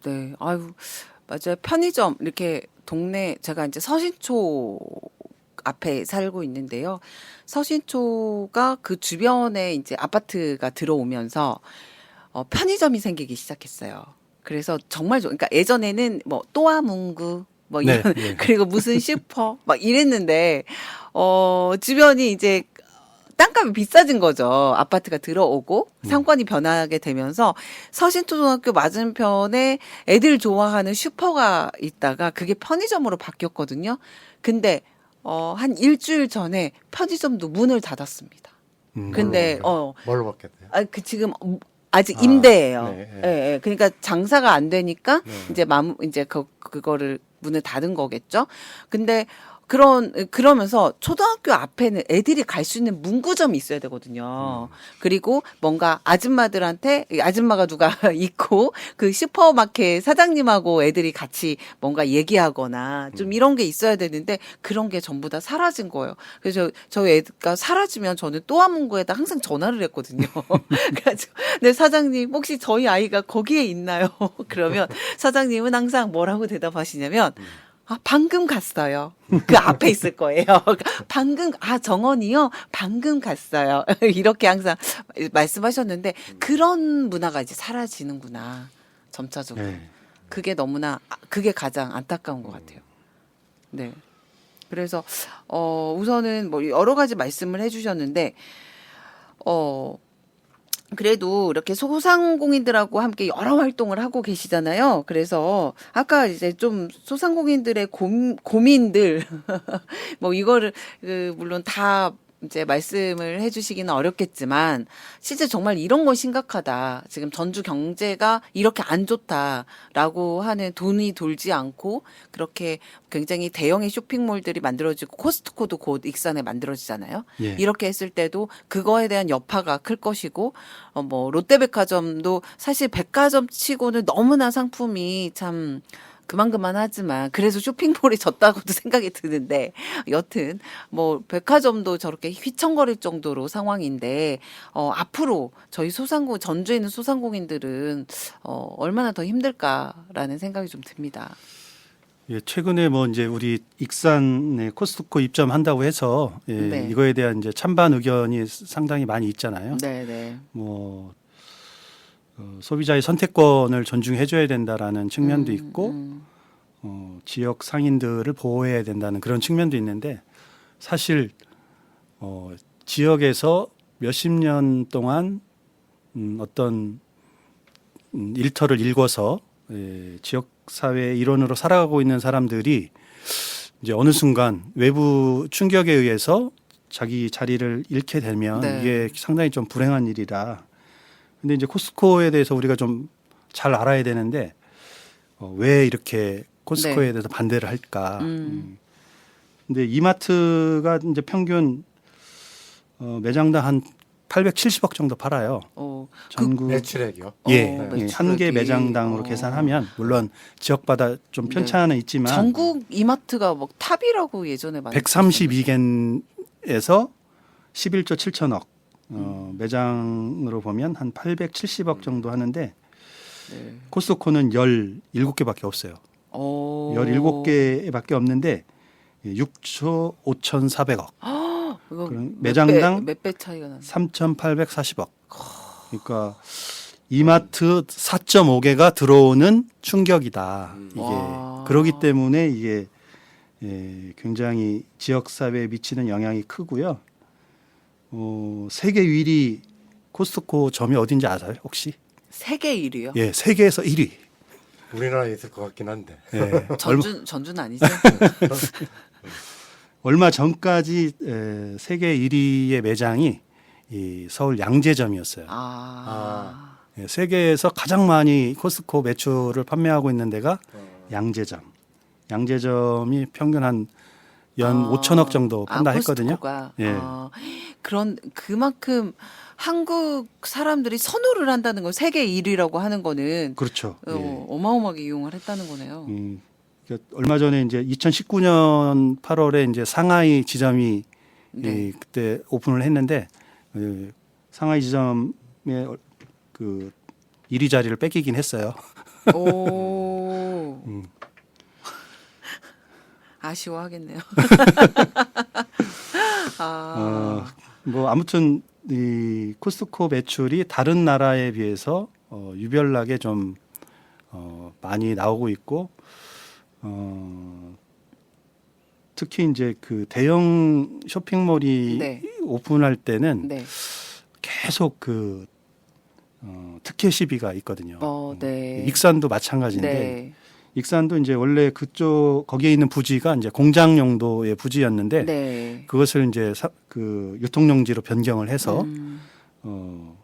네. 아유, 맞아요. 편의점 이렇게 동네 제가 이제 서신초 앞에 살고 있는데요. 서신초가 그 주변에 이제 아파트가 들어오면서 편의점이 생기기 시작했어요. 그래서 정말 그러니까 예전에는 뭐 또아문구 뭐 네, 이런 네. 그리고 무슨 슈퍼 막 이랬는데 주변이 이제 땅값이 비싸진 거죠. 아파트가 들어오고 상권이 변하게 되면서 서신초등학교 맞은편에 애들 좋아하는 슈퍼가 있다가 그게 편의점으로 바뀌었거든요. 근데 한 일주일 전에 편의점도 문을 닫았습니다. 근데 뭘로 바뀌었대요? 그 지금 아직 임대예요. 네, 네. 예, 예. 그러니까 장사가 안 되니까 네. 이제 그거를 문을 닫은 거겠죠. 근데 그러면서 초등학교 앞에는 애들이 갈 수 있는 문구점이 있어야 되거든요. 그리고 뭔가 아줌마가 누가 있고 그 슈퍼마켓 사장님하고 애들이 같이 뭔가 얘기하거나 좀 이런 게 있어야 되는데 그런 게 전부 다 사라진 거예요. 그래서 저희 애가 사라지면 저는 또한문구에다 항상 전화를 했거든요. 그래가지고 네 사장님 혹시 저희 아이가 거기에 있나요? 그러면 사장님은 항상 뭐라고 대답하시냐면 방금 갔어요. 그 앞에 있을 거예요. 정원이요? 방금 갔어요. 이렇게 항상 말씀하셨는데 그런 문화가 이제 사라지는구나. 점차적으로. 네. 그게 가장 안타까운 것 같아요. 네. 그래서, 우선은 뭐 여러 가지 말씀을 해주셨는데, 그래도 이렇게 소상공인들하고 함께 여러 활동을 하고 계시잖아요. 그래서 아까 이제 좀 소상공인들의 고민들 뭐 이거를 물론 다 이제 말씀을 해주시기는 어렵겠지만 실제 정말 이런 건 심각하다. 지금 전주 경제가 이렇게 안 좋다라고 하는 돈이 돌지 않고 그렇게 굉장히 대형의 쇼핑몰들이 만들어지고 코스트코도 곧 익산에 만들어지잖아요. 예. 이렇게 했을 때도 그거에 대한 여파가 클 것이고 뭐 롯데백화점도 사실 백화점 치고는 너무나 상품이 참 그만하지만 그래서 쇼핑몰이 졌다고도 생각이 드는데 여튼 뭐 백화점도 저렇게 휘청거릴 정도로 상황인데 앞으로 저희 전주에 있는 소상공인들은 얼마나 더 힘들까라는 생각이 좀 듭니다. 예, 최근에 뭐 이제 우리 익산에 코스트코 입점한다고 해서 네. 이거에 대한 이제 찬반 의견이 상당히 많이 있잖아요. 네네. 뭐 소비자의 선택권을 존중해줘야 된다라는 측면도 있고 지역 상인들을 보호해야 된다는 그런 측면도 있는데 사실 지역에서 몇십 년 동안 어떤 일터를 일궈서 지역 사회의 일원으로 살아가고 있는 사람들이 이제 어느 순간 외부 충격에 의해서 자기 자리를 잃게 되면 네. 이게 상당히 좀 불행한 일이라. 근데 이제 코스트코에 대해서 우리가 좀 잘 알아야 되는데 왜 이렇게 코스트코에 네. 대해서 반대를 할까? 근데 이마트가 이제 평균 매장당 한 870억 정도 팔아요. 전국 매출액이요? 예, 매출액이. 한 개 매장당으로 계산하면 물론 지역마다 좀 편차는 있지만 전국 이마트가 뭐 탑이라고 예전에 많이 132개에서 11조 7천억 매장으로 보면 한 870억 정도 하는데 네. 코스트코는 17개밖에 없어요. 17개밖에 없는데 6조 5,400억. 그럼 매장당 몇 배 차이가 나네. 3,840억. 그러니까 이마트 4.5개가 들어오는 충격이다. 이게 와. 그러기 때문에 이게 굉장히 지역 사회에 미치는 영향이 크고요. 세계 1위 코스트코 점이 어딘지 아세요? 혹시? 세계 1위요? 예, 세계에서 1위. 우리나라에 있을 것 같긴 한데. 예, 전주는 아니죠? 얼마 전까지 세계 1위의 매장이 이 서울 양재점이었어요. 예, 세계에서 가장 많이 코스트코 매출을 판매하고 있는 데가 양재점. 양재점이 평균 한 연 5천억 정도 판다 했거든요. 코스트코가. 예. 그만큼 한국 사람들이 선호를 한다는 거 세계 1위라고 하는 거는 그렇죠. 예. 어마어마하게 이용을 했다는 거네요. 얼마 전에 이제 2019년 8월에 이제 상하이 지점이 네. 그때 오픈을 했는데 상하이 지점의 그 1위 자리를 뺏기긴 했어요. 오. 아쉬워하겠네요. 뭐 아무튼 이 코스트코 매출이 다른 나라에 비해서 유별나게 좀 많이 나오고 있고 특히 이제 그 대형 쇼핑몰이 네. 오픈할 때는 네. 계속 그 특혜 시비가 있거든요. 네. 익산도 마찬가지인데 네. 익산도 이제 원래 그쪽 거기에 있는 부지가 이제 공장 용도의 부지였는데 네. 그것을 이제 그 유통용지로 변경을 해서 음.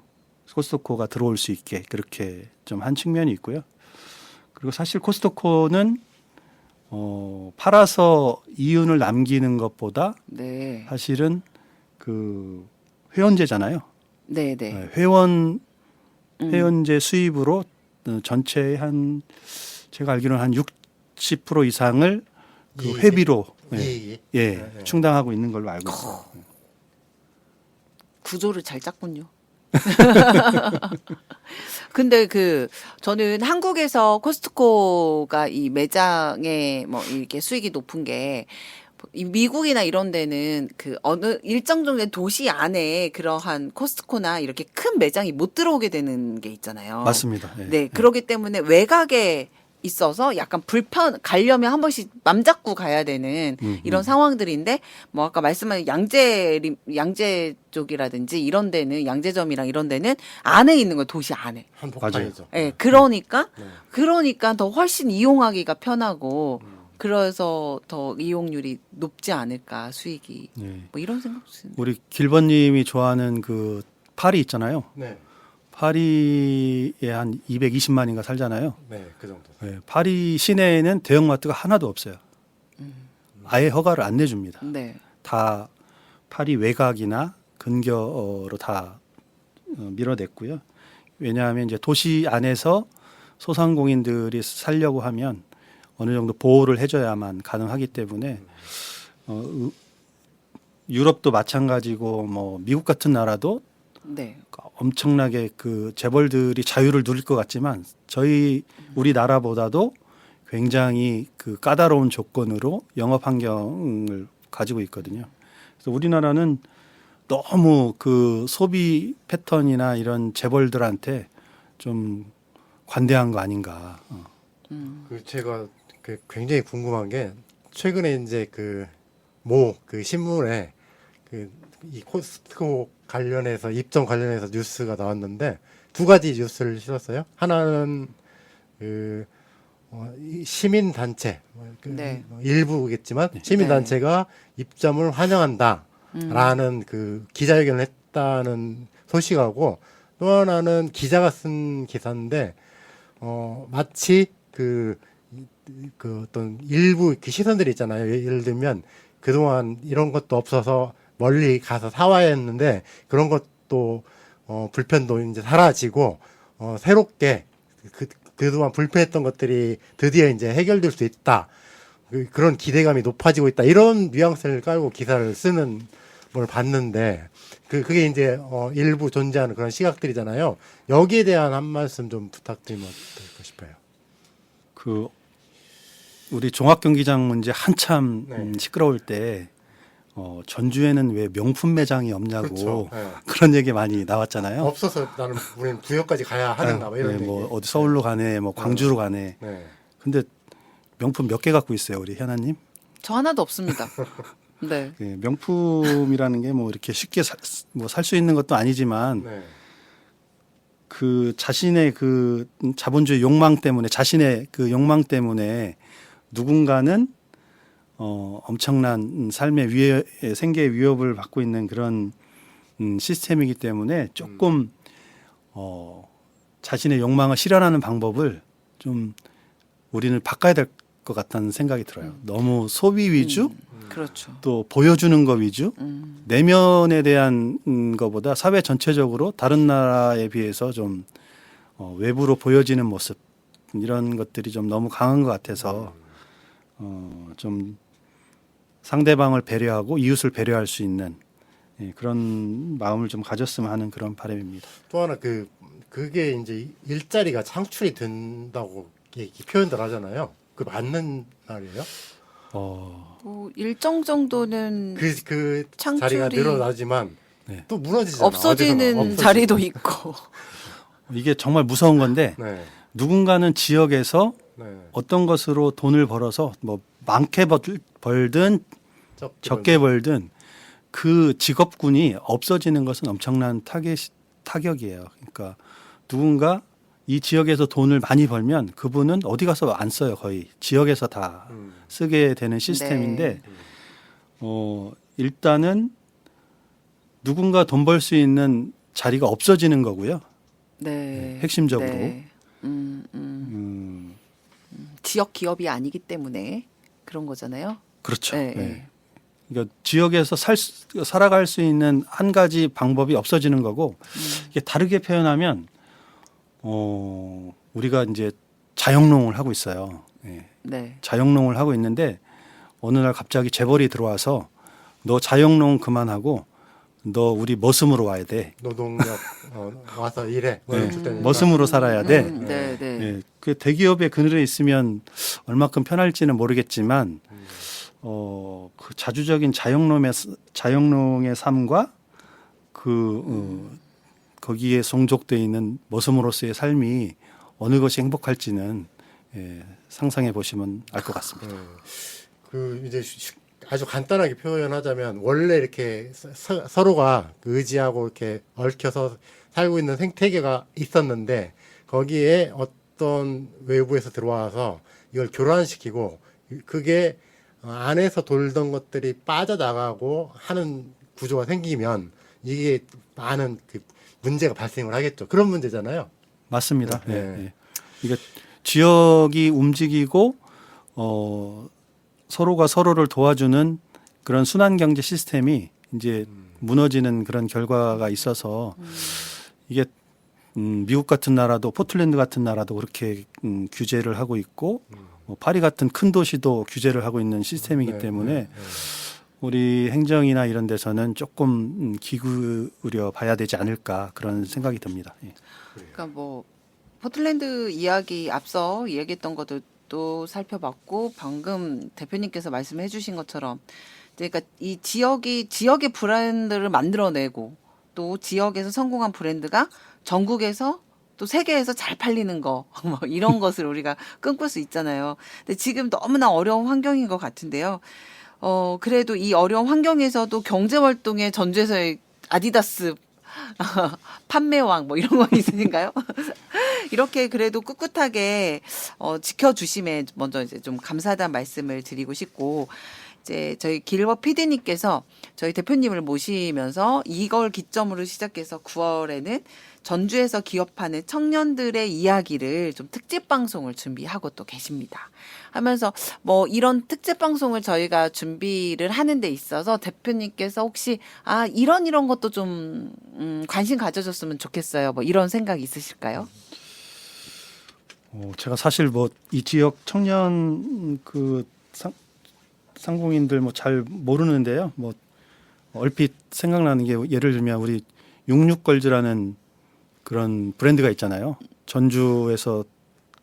코스트코가 들어올 수 있게 그렇게 좀 한 측면이 있고요. 그리고 사실 코스트코는 팔아서 이윤을 남기는 것보다 네. 사실은 그 회원제잖아요. 네. 네. 회원제 수입으로 전체의 한 제가 알기로는 한 60% 이상을 그 이익이? 회비로 이익이? 충당하고 있는 걸로 알고 있어요. 구조를 잘 짰군요. 근데 저는 한국에서 코스트코가 이 매장에 뭐 이렇게 수익이 높은 게 이 미국이나 이런 데는 그 어느 일정 정도의 도시 안에 그러한 코스트코나 이렇게 큰 매장이 못 들어오게 되는 게 있잖아요. 맞습니다. 네, 그렇기 때문에 외곽에 있어서 약간 가려면 한 번씩 맘 잡고 가야 되는 이런 상황들인데, 뭐 아까 말씀하신 양재 쪽이라든지 이런 데는, 양재점이랑 이런 데는 안에 있는 거예요, 도시 안에. 한복판이죠. 예, 그러니까 더 훨씬 이용하기가 편하고, 그래서 더 이용률이 높지 않을까, 수익이. 네. 뭐 이런 생각도 드는. 우리 길번님이 좋아하는 그 파리 있잖아요. 네. 파리에 한 220만인가 살잖아요. 네, 그 정도. 네, 파리 시내에는 대형마트가 하나도 없어요. 아예 허가를 안 내줍니다. 네. 다 파리 외곽이나 근교로 다 밀어냈고요. 왜냐하면 이제 도시 안에서 소상공인들이 살려고 하면 어느 정도 보호를 해줘야만 가능하기 때문에 유럽도 마찬가지고 뭐 미국 같은 나라도 네. 엄청나게 그 재벌들이 자유를 누릴 것 같지만 우리나라보다도 굉장히 그 까다로운 조건으로 영업 환경을 가지고 있거든요. 그래서 우리나라는 너무 그 소비 패턴이나 이런 재벌들한테 좀 관대한 거 아닌가. 제가 굉장히 궁금한 게 최근에 이제 그 신문에 이 코스트코 관련해서 입점 관련해서 뉴스가 나왔는데 두 가지 뉴스를 실었어요. 하나는 이 시민 단체 네. 일부겠지만 시민 단체가 입점을 환영한다라는 그 기자회견을 했다는 소식하고, 또 하나는 기자가 쓴 기사인데 마치 그 어떤 일부 시선들이 있잖아요. 예를 들면 그동안 이런 것도 없어서 멀리 가서 사와야 했는데 그런 것도 불편도 이제 사라지고 새롭게 그동안 불편했던 것들이 드디어 이제 해결될 수 있다. 그런 기대감이 높아지고 있다. 이런 뉘앙스를 깔고 기사를 쓰는 걸 봤는데 그게 이제 일부 존재하는 그런 시각들이잖아요. 여기에 대한 한 말씀 좀 부탁드리면 어떨까 싶어요. 그 우리 종합경기장 문제 한참 네. 시끄러울 때 전주에는 왜 명품 매장이 없냐고 그렇죠. 네. 그런 얘기 많이 나왔잖아요. 없어서 나는 우리는 부여까지 가야 하는가 봐 이런 네, 뭐 얘기. 어디 서울로 가네, 뭐 광주로 가네. 네. 근데 명품 몇 개 갖고 있어요, 우리 현아님? 저 하나도 없습니다. 네. 네, 명품이라는 게 뭐 이렇게 쉽게 살 수 있는 것도 아니지만 네. 그 자신의 그 자본주의 욕망 때문에, 자신의 그 욕망 때문에 누군가는 엄청난 삶의 생계의 위협을 받고 있는 그런 시스템이기 때문에 조금 자신의 욕망을 실현하는 방법을 좀 우리는 바꿔야 될 것 같다는 생각이 들어요. 너무 소비 위주, 그렇죠. 또 보여주는 거 위주, 내면에 대한 것보다 사회 전체적으로 다른 나라에 비해서 좀 외부로 보여지는 모습, 이런 것들이 좀 너무 강한 것 같아서 좀 상대방을 배려하고 이웃을 배려할 수 있는 그런 마음을 좀 가졌으면 하는 그런 바람입니다. 또 하나 그게 이제 일자리가 창출이 된다고 이렇게 표현들 하잖아요. 그 맞는 말이에요? 뭐 일정 정도는 그 창출이 자리가 늘어나지만 네. 또 무너지잖아요. 없어지는 어디선가 자리도 있고. 이게 정말 무서운 건데 네. 누군가는 지역에서 네. 어떤 것으로 돈을 벌어서 뭐 많게 벌든 적게 벌든 그 직업군이 없어지는 것은 엄청난 타격이에요. 그러니까 누군가 이 지역에서 돈을 많이 벌면 그분은 어디 가서 안 써요. 거의 지역에서 다 쓰게 되는 시스템인데 일단은 누군가 돈 벌 수 있는 자리가 없어지는 거고요. 네. 핵심적으로. 네. 지역 기업이 아니기 때문에 그런 거잖아요. 그렇죠. 네. 네. 그러니까 지역에서 살아갈 수 있는 한 가지 방법이 없어지는 거고 이게 다르게 표현하면 우리가 이제 자영농을 하고 있어요. 예. 네. 자영농을 하고 있는데 어느 날 갑자기 재벌이 들어와서 너 자영농 그만하고 너 우리 머슴으로 와야 돼. 노동력 와서 일해. 네. 줄 테니까. 머슴으로 살아야 돼. 네, 네. 예. 그 대기업의 그늘에 있으면 얼마큼 편할지는 모르겠지만 그 자주적인 자영농의 삶과 거기에 송족돼 있는 머슴으로서의 삶이 어느 것이 행복할지는 상상해 보시면 알 것 같습니다. 그 이제 아주 간단하게 표현하자면 원래 이렇게 서로가 의지하고 이렇게 얽혀서 살고 있는 생태계가 있었는데 거기에 어떤 외부에서 들어와서 이걸 교란시키고 그게 안에서 돌던 것들이 빠져나가고 하는 구조가 생기면 이게 많은 그 문제가 발생을 하겠죠. 그런 문제잖아요. 맞습니다. 네. 예, 예. 이게 지역이 움직이고 서로가 서로를 도와주는 그런 순환 경제 시스템이 이제 무너지는 그런 결과가 있어서 이게 미국 같은 나라도 포틀랜드 같은 나라도 그렇게 규제를 하고 있고 파리 같은 큰 도시도 규제를 하고 있는 시스템이기 때문에 우리 행정이나 이런 데서는 조금 기울여 봐야 되지 않을까 그런 생각이 듭니다. 예. 그러니까 뭐 포틀랜드 이야기 앞서 이야기했던 것도 또 살펴봤고 방금 대표님께서 말씀해 주신 것처럼 그러니까 이 지역의 브랜드를 만들어내고 또 지역에서 성공한 브랜드가 전국에서 또 세계에서 잘 팔리는 거 뭐 이런 것을 우리가 꿈꿀 수 있잖아요. 근데 지금 너무나 어려운 환경인 것 같은데요. 그래도 이 어려운 환경에서도 경제 활동에 전주에서의 아디다스 판매왕 뭐 이런 거 있으신가요? 이렇게 그래도 꿋꿋하게 지켜주심에 먼저 이제 좀 감사하다는 말씀을 드리고 싶고 이제 저희 길버 PD님께서 저희 대표님을 모시면서 이걸 기점으로 시작해서 9월에는 전주에서 기업하는 청년들의 이야기를 좀 특집 방송을 준비하고 또 계십니다. 하면서 뭐 이런 특집 방송을 저희가 준비를 하는 데 있어서 대표님께서 혹시 이런 것도 좀 관심 가져줬으면 좋겠어요. 뭐 이런 생각 있으실까요? 제가 사실 뭐 이 지역 청년 그 상공인들 뭐 잘 모르는데요. 뭐 얼핏 생각나는 게 예를 들면 우리 66걸즈라는 그런 브랜드가 있잖아요. 전주에서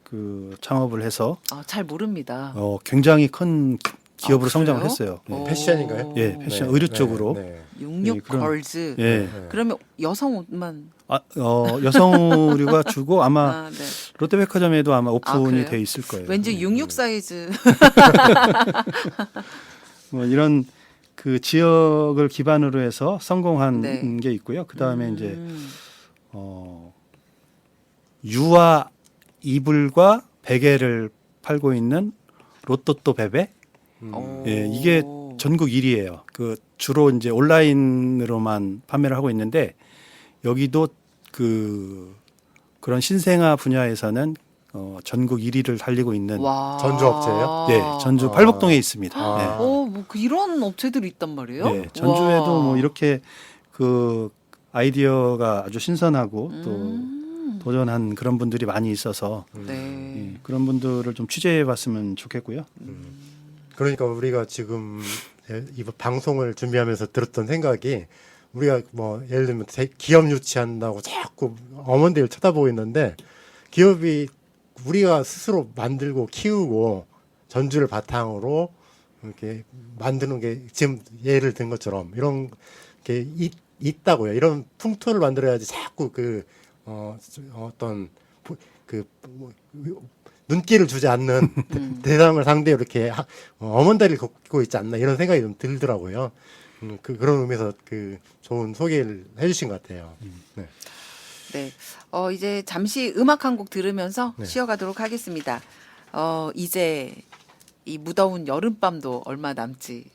그 창업을 해서 잘 모릅니다. 굉장히 큰 기업으로 그래요? 성장을 했어요. 오. 패션인가요? 예, 패션 네, 의류 네, 쪽으로. 네. 66 그런- 걸즈. 예. 그러면 여성 옷만 여성 의류가 주고 아마 네. 롯데백화점에도 아마 오픈이 그래요? 돼 있을 거예요. 왠지 66 사이즈. 뭐 이런 그 지역을 기반으로 해서 성공한 네. 게 있고요. 그 다음에 이제 유아 이불과 베개를 팔고 있는 로또또 베베. 예, 이게 전국 1위예요. 그 주로 이제 온라인으로만 판매를 하고 있는데 여기도 그런 신생아 분야에서는 전국 1위를 달리고 있는 와. 전주 업체예요? 네, 전주 팔복동에 있습니다. 아. 네. 뭐 이런 업체들이 있단 말이에요? 네, 전주에도 와. 뭐 이렇게 그 아이디어가 아주 신선하고 또 도전한 그런 분들이 많이 있어서 네. 그런 분들을 좀 취재해 봤으면 좋겠고요. 그러니까 우리가 지금 이 방송을 준비하면서 들었던 생각이 우리가 뭐 예를 들면 기업 유치한다고 자꾸 엄한 데를 쳐다보고 있는데 기업이 우리가 스스로 만들고 키우고 전주를 바탕으로 이렇게 만드는 게 지금 예를 든 것처럼 이런 게 있다고요. 이런 풍토를 만들어야지 자꾸 어떤 눈길을 주지 않는 대상을 상대로 이렇게 어먼다리를 걷고 있지 않나 이런 생각이 좀 들더라고요. 그런 의미에서 좋은 소개를 해주신 것 같아요. 네. 네. 이제 잠시 음악 한 곡 들으면서 네. 쉬어가도록 하겠습니다. 이제 이 무더운 여름밤도 얼마 남지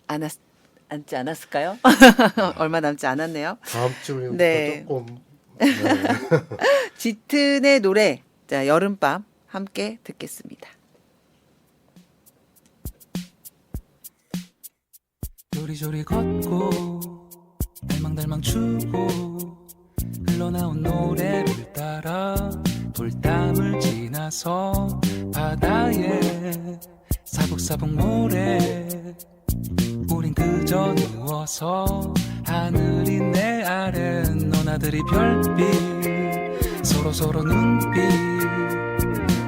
않았을까요? 얼마 남지 않았네요. 다음 주부터 네. 조금 짙은의 노래, 자, 여름밤 함께 듣겠습니다. 요리조리 걷고 달망달망 추고 흘러나온 노래를 따라 돌담을 지나서 바다에 사북사북 모래 우린 그저 누워서 하늘이 내 아래는 너나들이 별빛 서로서로 눈빛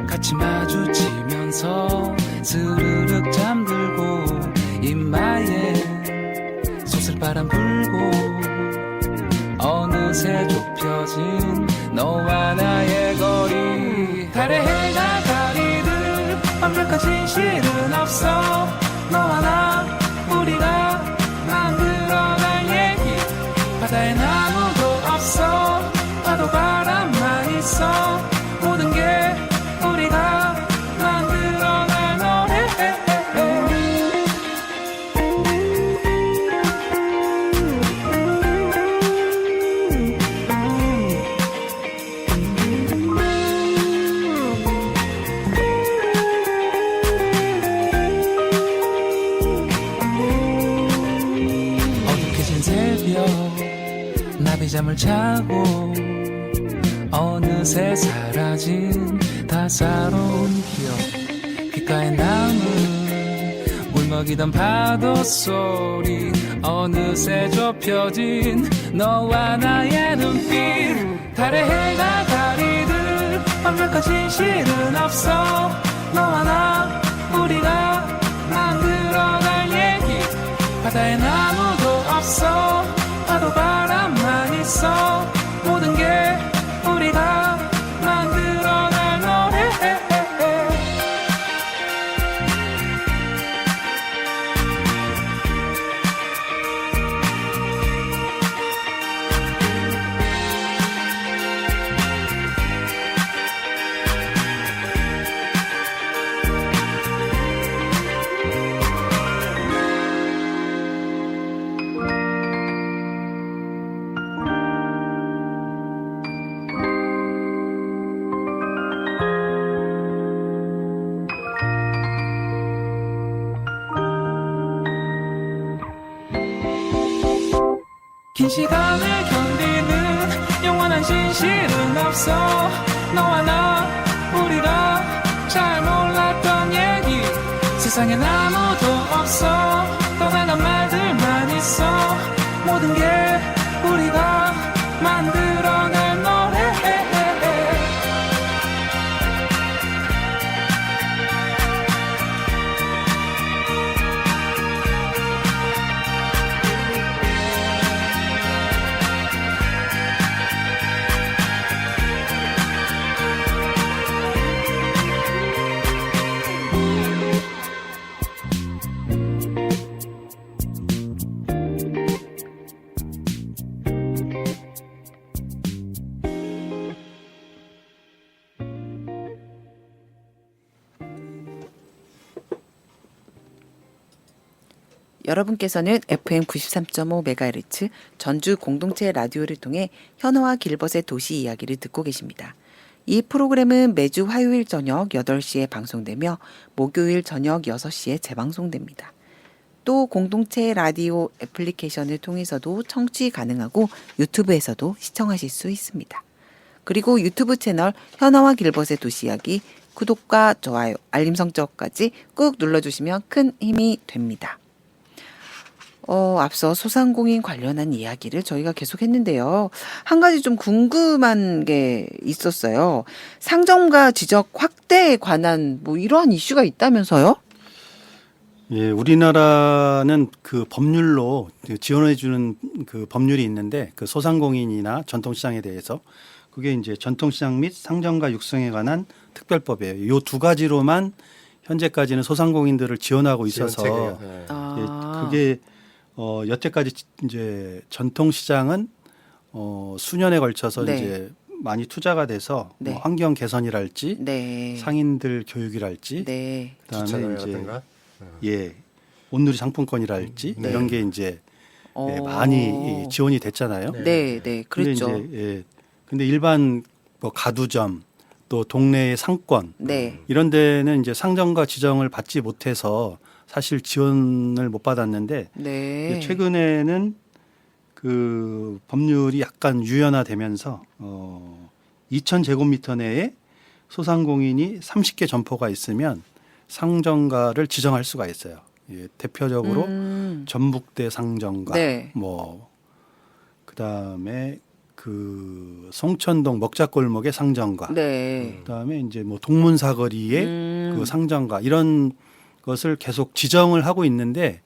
같이 마주치면서 스르륵 잠들고 이마에 소슬바람 불고 어느새 좁혀진 너와 나의 거리 달의 해가 가리듯 완벽한 진실은 없어 너와 나 우리가 만들어갈 얘기 바다엔 아무도 없어 파도 바람만 있어 모든 게 우리가 만들어갈 노래 어둑해진 새벽 나비잠을 자고 어느새 사라진 따사로운 기억 귓가에 남은 울먹이던 파도 소리 어느새 좁혀진 너와 나의 눈빛 달의 해가 가리듯 완벽한 진실은 없어 너와 나 우리가 만들어갈 얘기 바다엔 아무도 없어 파도 바람만 있어 모든 게 우리가 만들어낼 노래 긴 시간을 견디는 영원한 진실은 없어 너와 나 우리가 잘 몰랐던 얘기 세상엔 아무도 없어 떠나간 말들만 있어 모든 게 우리가 만들어낼 노래 여러분께서는 FM 93.5MHz 전주 공동체 라디오를 통해 현어와 길벗의 도시 이야기를 듣고 계십니다. 이 프로그램은 매주 화요일 저녁 8시에 방송되며 목요일 저녁 6시에 재방송됩니다. 또 공동체 라디오 애플리케이션을 통해서도 청취 가능하고 유튜브에서도 시청하실 수 있습니다. 그리고 유튜브 채널 현어와 길벗의 도시 이야기 구독과 좋아요, 알림 설정까지 꾹 눌러주시면 큰 힘이 됩니다. 앞서 소상공인 관련한 이야기를 저희가 계속 했는데요. 한 가지 좀 궁금한 게 있었어요. 상점가 지적 확대에 관한 뭐 이러한 이슈가 있다면서요? 예, 우리나라는 그 법률로 지원해주는 그 법률이 있는데 그 소상공인이나 전통시장에 대해서 그게 이제 전통시장 및 상점가 육성에 관한 특별법이에요. 요 두 가지로만 현재까지는 소상공인들을 지원하고 있어서 지원 체계가. 네. 아, 그게 여태까지 이제 전통시장은 수년에 걸쳐서 네. 이제 많이 투자가 돼서 네. 뭐 환경 개선이랄지 네. 상인들 교육이랄지 네. 그다음에 주차장 이제 같은가? 예 온누리 상품권이랄지 네. 이런 게 이제 어. 예, 많이 지원이 됐잖아요. 네. 네, 네, 그랬죠. 근데 이제 근데 일반 뭐 가두점 또 동네의 상권 네. 이런 데는 이제 상점가 지정을 받지 못해서 사실 지원을 못 받았는데 네. 최근에는 그 법률이 약간 유연화되면서 2,000제곱미터 내에 소상공인이 30개 점포가 있으면 상점가를 지정할 수가 있어요. 예, 대표적으로 전북대 상점가, 네. 뭐 그다음에 그 송천동 먹자골목의 상점가, 네. 그다음에 이제 뭐 동문사거리의 그 상점가 이런 것을 계속 지정을 하고 있는데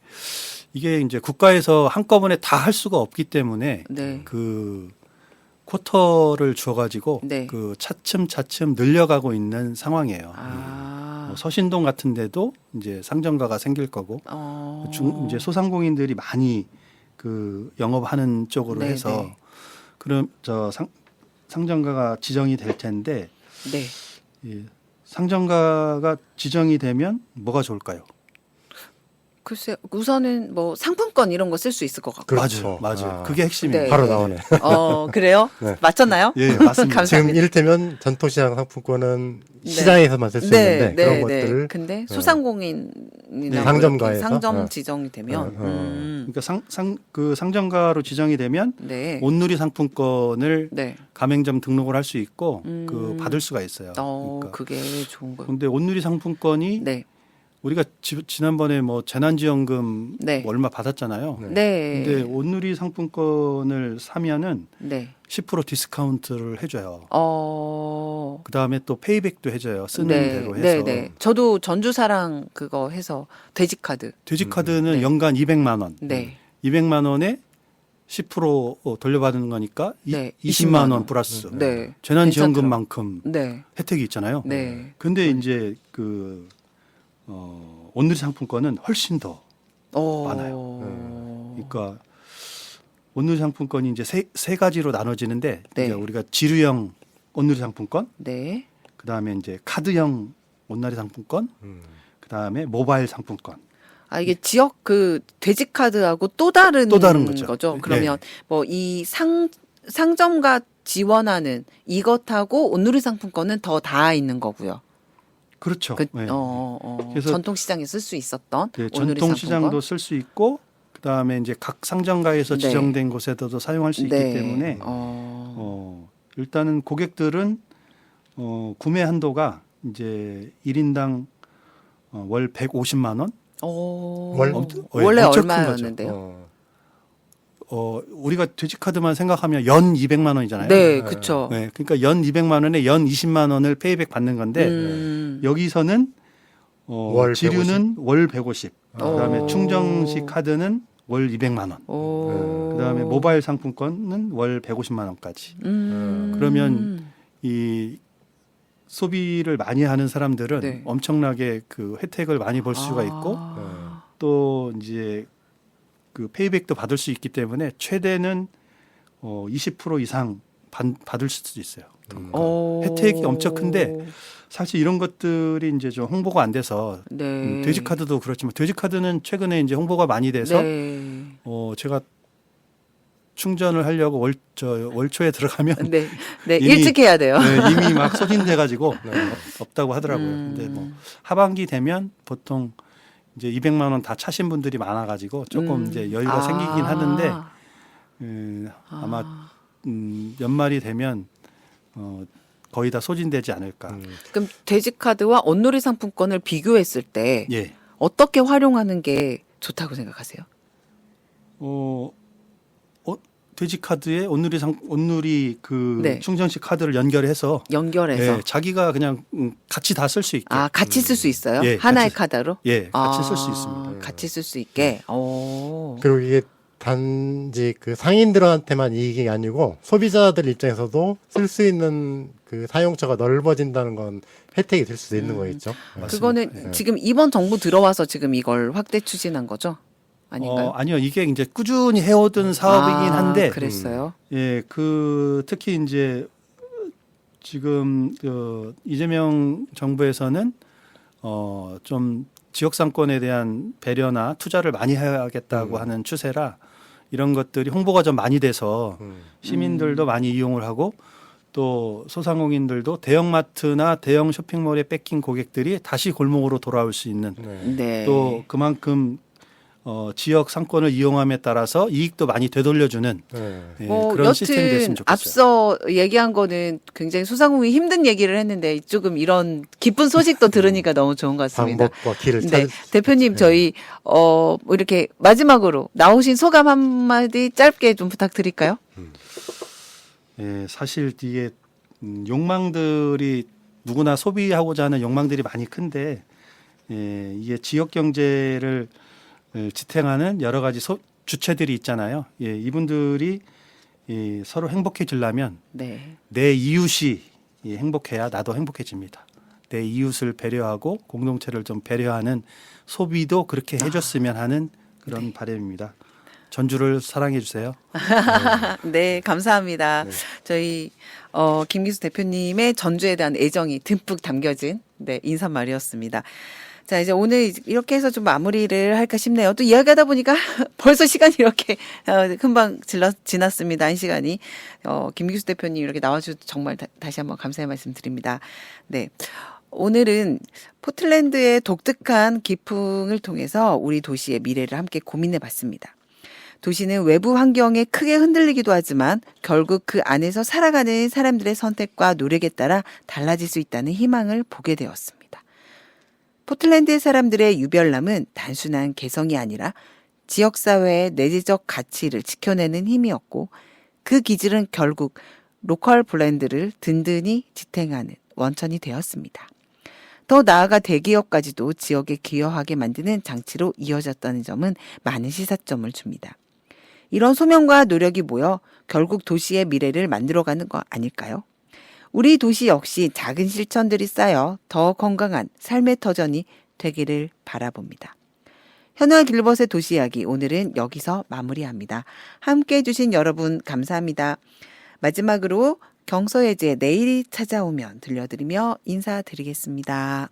이게 이제 국가에서 한꺼번에 다 할 수가 없기 때문에 네. 그 쿼터를 주어가지고 네. 그 차츰 늘려가고 있는 상황이에요. 아. 뭐 서신동 같은데도 이제 상점가가 생길 거고 이제 소상공인들이 많이 그 영업하는 쪽으로 네, 해서 네. 그럼 상점가가 지정이 될 텐데 네. 예, 상점가가 지정이 되면 뭐가 좋을까요? 글쎄, 우선은 뭐 상품권 이런 거 쓸 수 있을 것 같고. 그렇죠. 맞아요. 아. 그게 핵심이에요. 네. 바로 나오네. 그래요? 네. 맞췄나요? 예, 맞습니다. 지금 감사합니다. 이를테면 전통시장 상품권은 네. 시장에서만 쓸 수 있는데 그런 것들을 근데 소상공인이나 네. 뭐 상점가에서? 이렇게 상점 어. 지정이 되면 그러니까 그 상점가로 지정이 되면 네. 온누리 상품권을 네. 가맹점 등록을 할 수 있고 그 받을 수가 있어요. 그러니까. 그게 좋은 거예요. 근데 온누리 상품권이 네. 우리가 지난번에 뭐 재난지원금 네. 뭐 얼마 받았잖아요. 네. 근데 온누리 상품권을 사면은 네. 10% 디스카운트를 해줘요. 어. 그 다음에 또 페이백도 해줘요. 쓰는 네. 대로 해서. 네, 네. 저도 전주사랑 그거 해서 돼지카드. 돼지카드는 네. 연간 200만 원. 네. 200만 원에 10% 돌려받는 거니까 네. 20만 원 플러스. 네. 재난지원금만큼 네. 혜택이 있잖아요. 네. 근데 이제 그 온누리 상품권은 훨씬 더 많아요. 그러니까 온누리 상품권이 이제 세 가지로 나눠지는데 네. 이제 우리가 지류형 온누리 상품권, 네. 그다음에 이제 카드형 온누리 상품권, 그다음에 모바일 상품권. 아, 이게 지역 그 돼지카드하고 또 다른 거죠. 그러면 뭐 이 상점가 지원하는 이것하고 온누리 상품권은 더 닿아 있는 거고요. 그렇죠. 그, 네. 그래서 전통시장에 쓸 수 있었던 네, 온누리 전통시장도 상품권. 쓸 수 있고 그다음에 이제 각 상점가에서 네. 지정된 곳에서도 사용할 수 있기 네. 때문에 일단은 고객들은 구매 한도가 이제 1인당 월 150만 원. 월? 원래 엄청 큰 얼마였는데요? 우리가 돼지카드만 생각하면 연 200만 원이잖아요. 네, 그렇죠. 네, 그러니까 연 200만 원에 연 20만 원을 페이백 받는 건데 여기서는 월 지류는 월 150. 그다음에 오. 충정식 카드는 월 200만 원. 오. 그다음에 모바일 상품권은 월 150만 원까지. 그러면 이 소비를 많이 하는 사람들은 네. 엄청나게 그 혜택을 많이 볼 수가 있고 또 이제 그 페이백도 받을 수 있기 때문에 최대는 20% 이상 받을 수도 있어요. 혜택이 엄청 큰데 사실 이런 것들이 이제 좀 홍보가 안 돼서 네. 돼지카드도 그렇지만 돼지카드는 최근에 이제 홍보가 많이 돼서 네. 제가 충전을 하려고 월초에 들어가면 네. 네. 이미- 일찍 해야 돼요. 네, 이미 막 소진돼 가지고 없다고 하더라고요. 근데 뭐 하반기 되면 보통 이제 200만 원 다 차신 분들이 많아 가지고 조금 이제 여유가 생기긴 하는데 아마 연말이 되면 거의 다 소진되지 않을까. 그럼 돼지카드와 온누리 상품권을 비교했을 때 예. 어떻게 활용하는 게 좋다고 생각하세요? 돼지 카드에 온누리 그 네. 충전식 카드를 연결해서 연결해서 예, 자기가 그냥 같이 다 쓸 수 있게. 같이 쓸 수 있어요? 예, 하나의 같이- 카드로? 예, 같이 쓸 수 있습니다. 같이 쓸 수 있게. 오. 그리고 이게 단지 그 상인들한테만 이익이 아니고 소비자들 입장에서도 쓸 수 있는 그 사용처가 넓어진다는 건 혜택이 될 수도 있는 거겠죠. 네. 그거는 네. 지금 이번 정부 들어와서 지금 이걸 확대 추진한 거죠? 아닌가요? 아니요, 이게 이제 꾸준히 해오던 사업이긴 한데, 그랬어요. 예, 특히 이제 지금 이재명 정부에서는 좀 지역 상권에 대한 배려나 투자를 많이 해야겠다고 하는 추세라 이런 것들이 홍보가 좀 많이 돼서 시민들도 많이 이용을 하고 또 소상공인들도 대형마트나 대형 쇼핑몰에 뺏긴 고객들이 다시 골목으로 돌아올 수 있는 네. 네. 또 그만큼 지역 상권을 이용함에 따라서 이익도 많이 되돌려주는 네. 예, 뭐 그런 시스템이 됐으면 여튼 좋겠어요. 앞서 얘기한 거는 굉장히 소상공인 힘든 얘기를 했는데 조금 이런 기쁜 소식도 들으니까 너무 좋은 것 같습니다. 방법과 길을 네, 찾을 대표님 저희 뭐 이렇게 마지막으로 나오신 소감 한마디 짧게 좀 부탁드릴까요? 예, 사실 이게 욕망들이 누구나 소비하고자 하는 욕망들이 많이 큰데 이게 지역 경제를 지탱하는 여러 가지 주체들이 있잖아요. 예, 이분들이 서로 행복해지려면 네. 내 이웃이 행복해야 나도 행복해집니다. 내 이웃을 배려하고 공동체를 좀 배려하는 소비도 그렇게 해줬으면 하는 그런 바람입니다. 전주를 사랑해 주세요. 네, 감사합니다. 저희 김기수 대표님의 전주에 대한 애정이 듬뿍 담겨진 인사말이었습니다. 자, 이제 오늘 이렇게 해서 좀 마무리를 할까 싶네요. 또 이야기하다 보니까 벌써 시간이 이렇게 금방 지났습니다. 1시간이. 김기수 대표님 이렇게 나와주셔서 정말 다시 한번 감사의 말씀 드립니다. 네. 오늘은 포틀랜드의 독특한 기풍을 통해서 우리 도시의 미래를 함께 고민해 봤습니다. 도시는 외부 환경에 크게 흔들리기도 하지만 결국 그 안에서 살아가는 사람들의 선택과 노력에 따라 달라질 수 있다는 희망을 보게 되었습니다. 포틀랜드의 사람들의 유별남은 단순한 개성이 아니라 지역사회의 내재적 가치를 지켜내는 힘이었고 그 기질은 결국 로컬 브랜드를 든든히 지탱하는 원천이 되었습니다. 더 나아가 대기업까지도 지역에 기여하게 만드는 장치로 이어졌다는 점은 많은 시사점을 줍니다. 이런 소명과 노력이 모여 결국 도시의 미래를 만들어가는 거 아닐까요? 우리 도시 역시 작은 실천들이 쌓여 더 건강한 삶의 터전이 되기를 바라봅니다. 현우와 길벗의 도시 이야기 오늘은 여기서 마무리합니다. 함께해 주신 여러분 감사합니다. 마지막으로 경서예지의 내일이 찾아오면 들려드리며 인사드리겠습니다.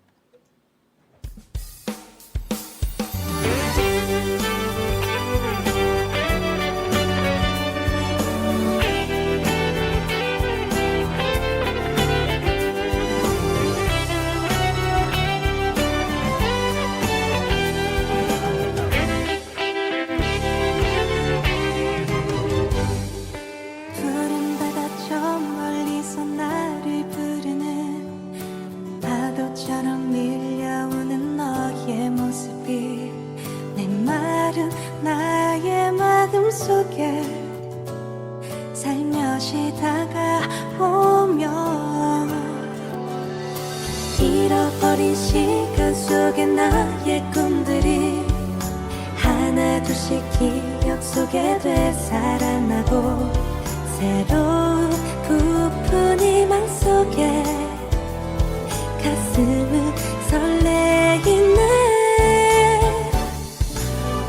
푸른 바다 저 멀리서 나를 부르는 파도처럼 밀려오는 너의 모습이 내 말은 나의 마음 속에 살며시 다가오며 잃어버린 시간 속에 나의 꿈들이 하나둘씩 기억 속에 되살아나고 새로운 부푼 희망 속에 가슴은 설레이네.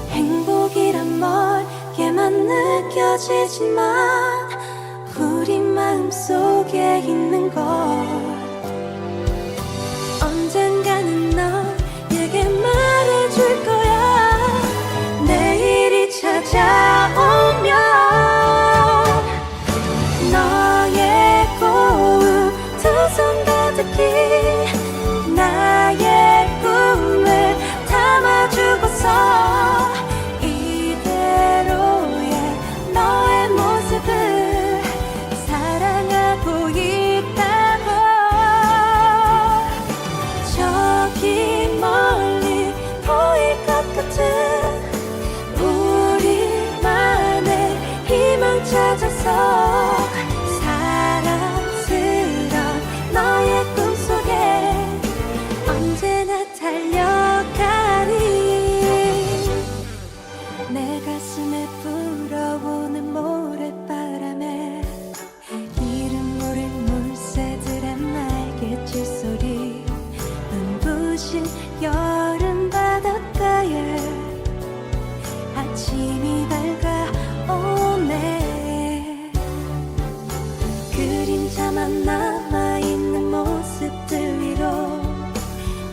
행복이란 멀게만 느껴지지만 우리 마음속에 있는 걸 언젠가는 너에게 말해줄 거야. 내일이 찾아오면 너의 고운 두 손 가득히 나의 꿈을 담아주고서 이대로의 너의 모습을 사랑하고 있다고 저기 멀리 보일 것 같은 우리만의 희망 찾아서 사랑스런 너의 꿈속에 언제나 달려가리. 내 가슴에 불어오는 모래바람에 이름 모를 물새들의 날개칠 소리, 눈부신 여름 바닷가에 아침이 밝아오네. 그림자만 남아있는 모습들 위로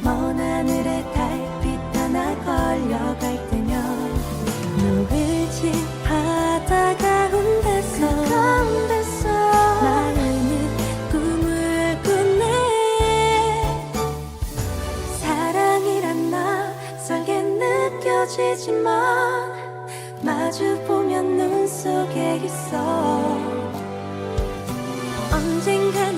먼 하늘에 달빛 하나 걸려갈 때면 노을진 바다 가운데서 나는 꿈을 꾸네. 사랑이란 낯설게 느껴지지만 마주보면 눈 속에 있어. 언젠가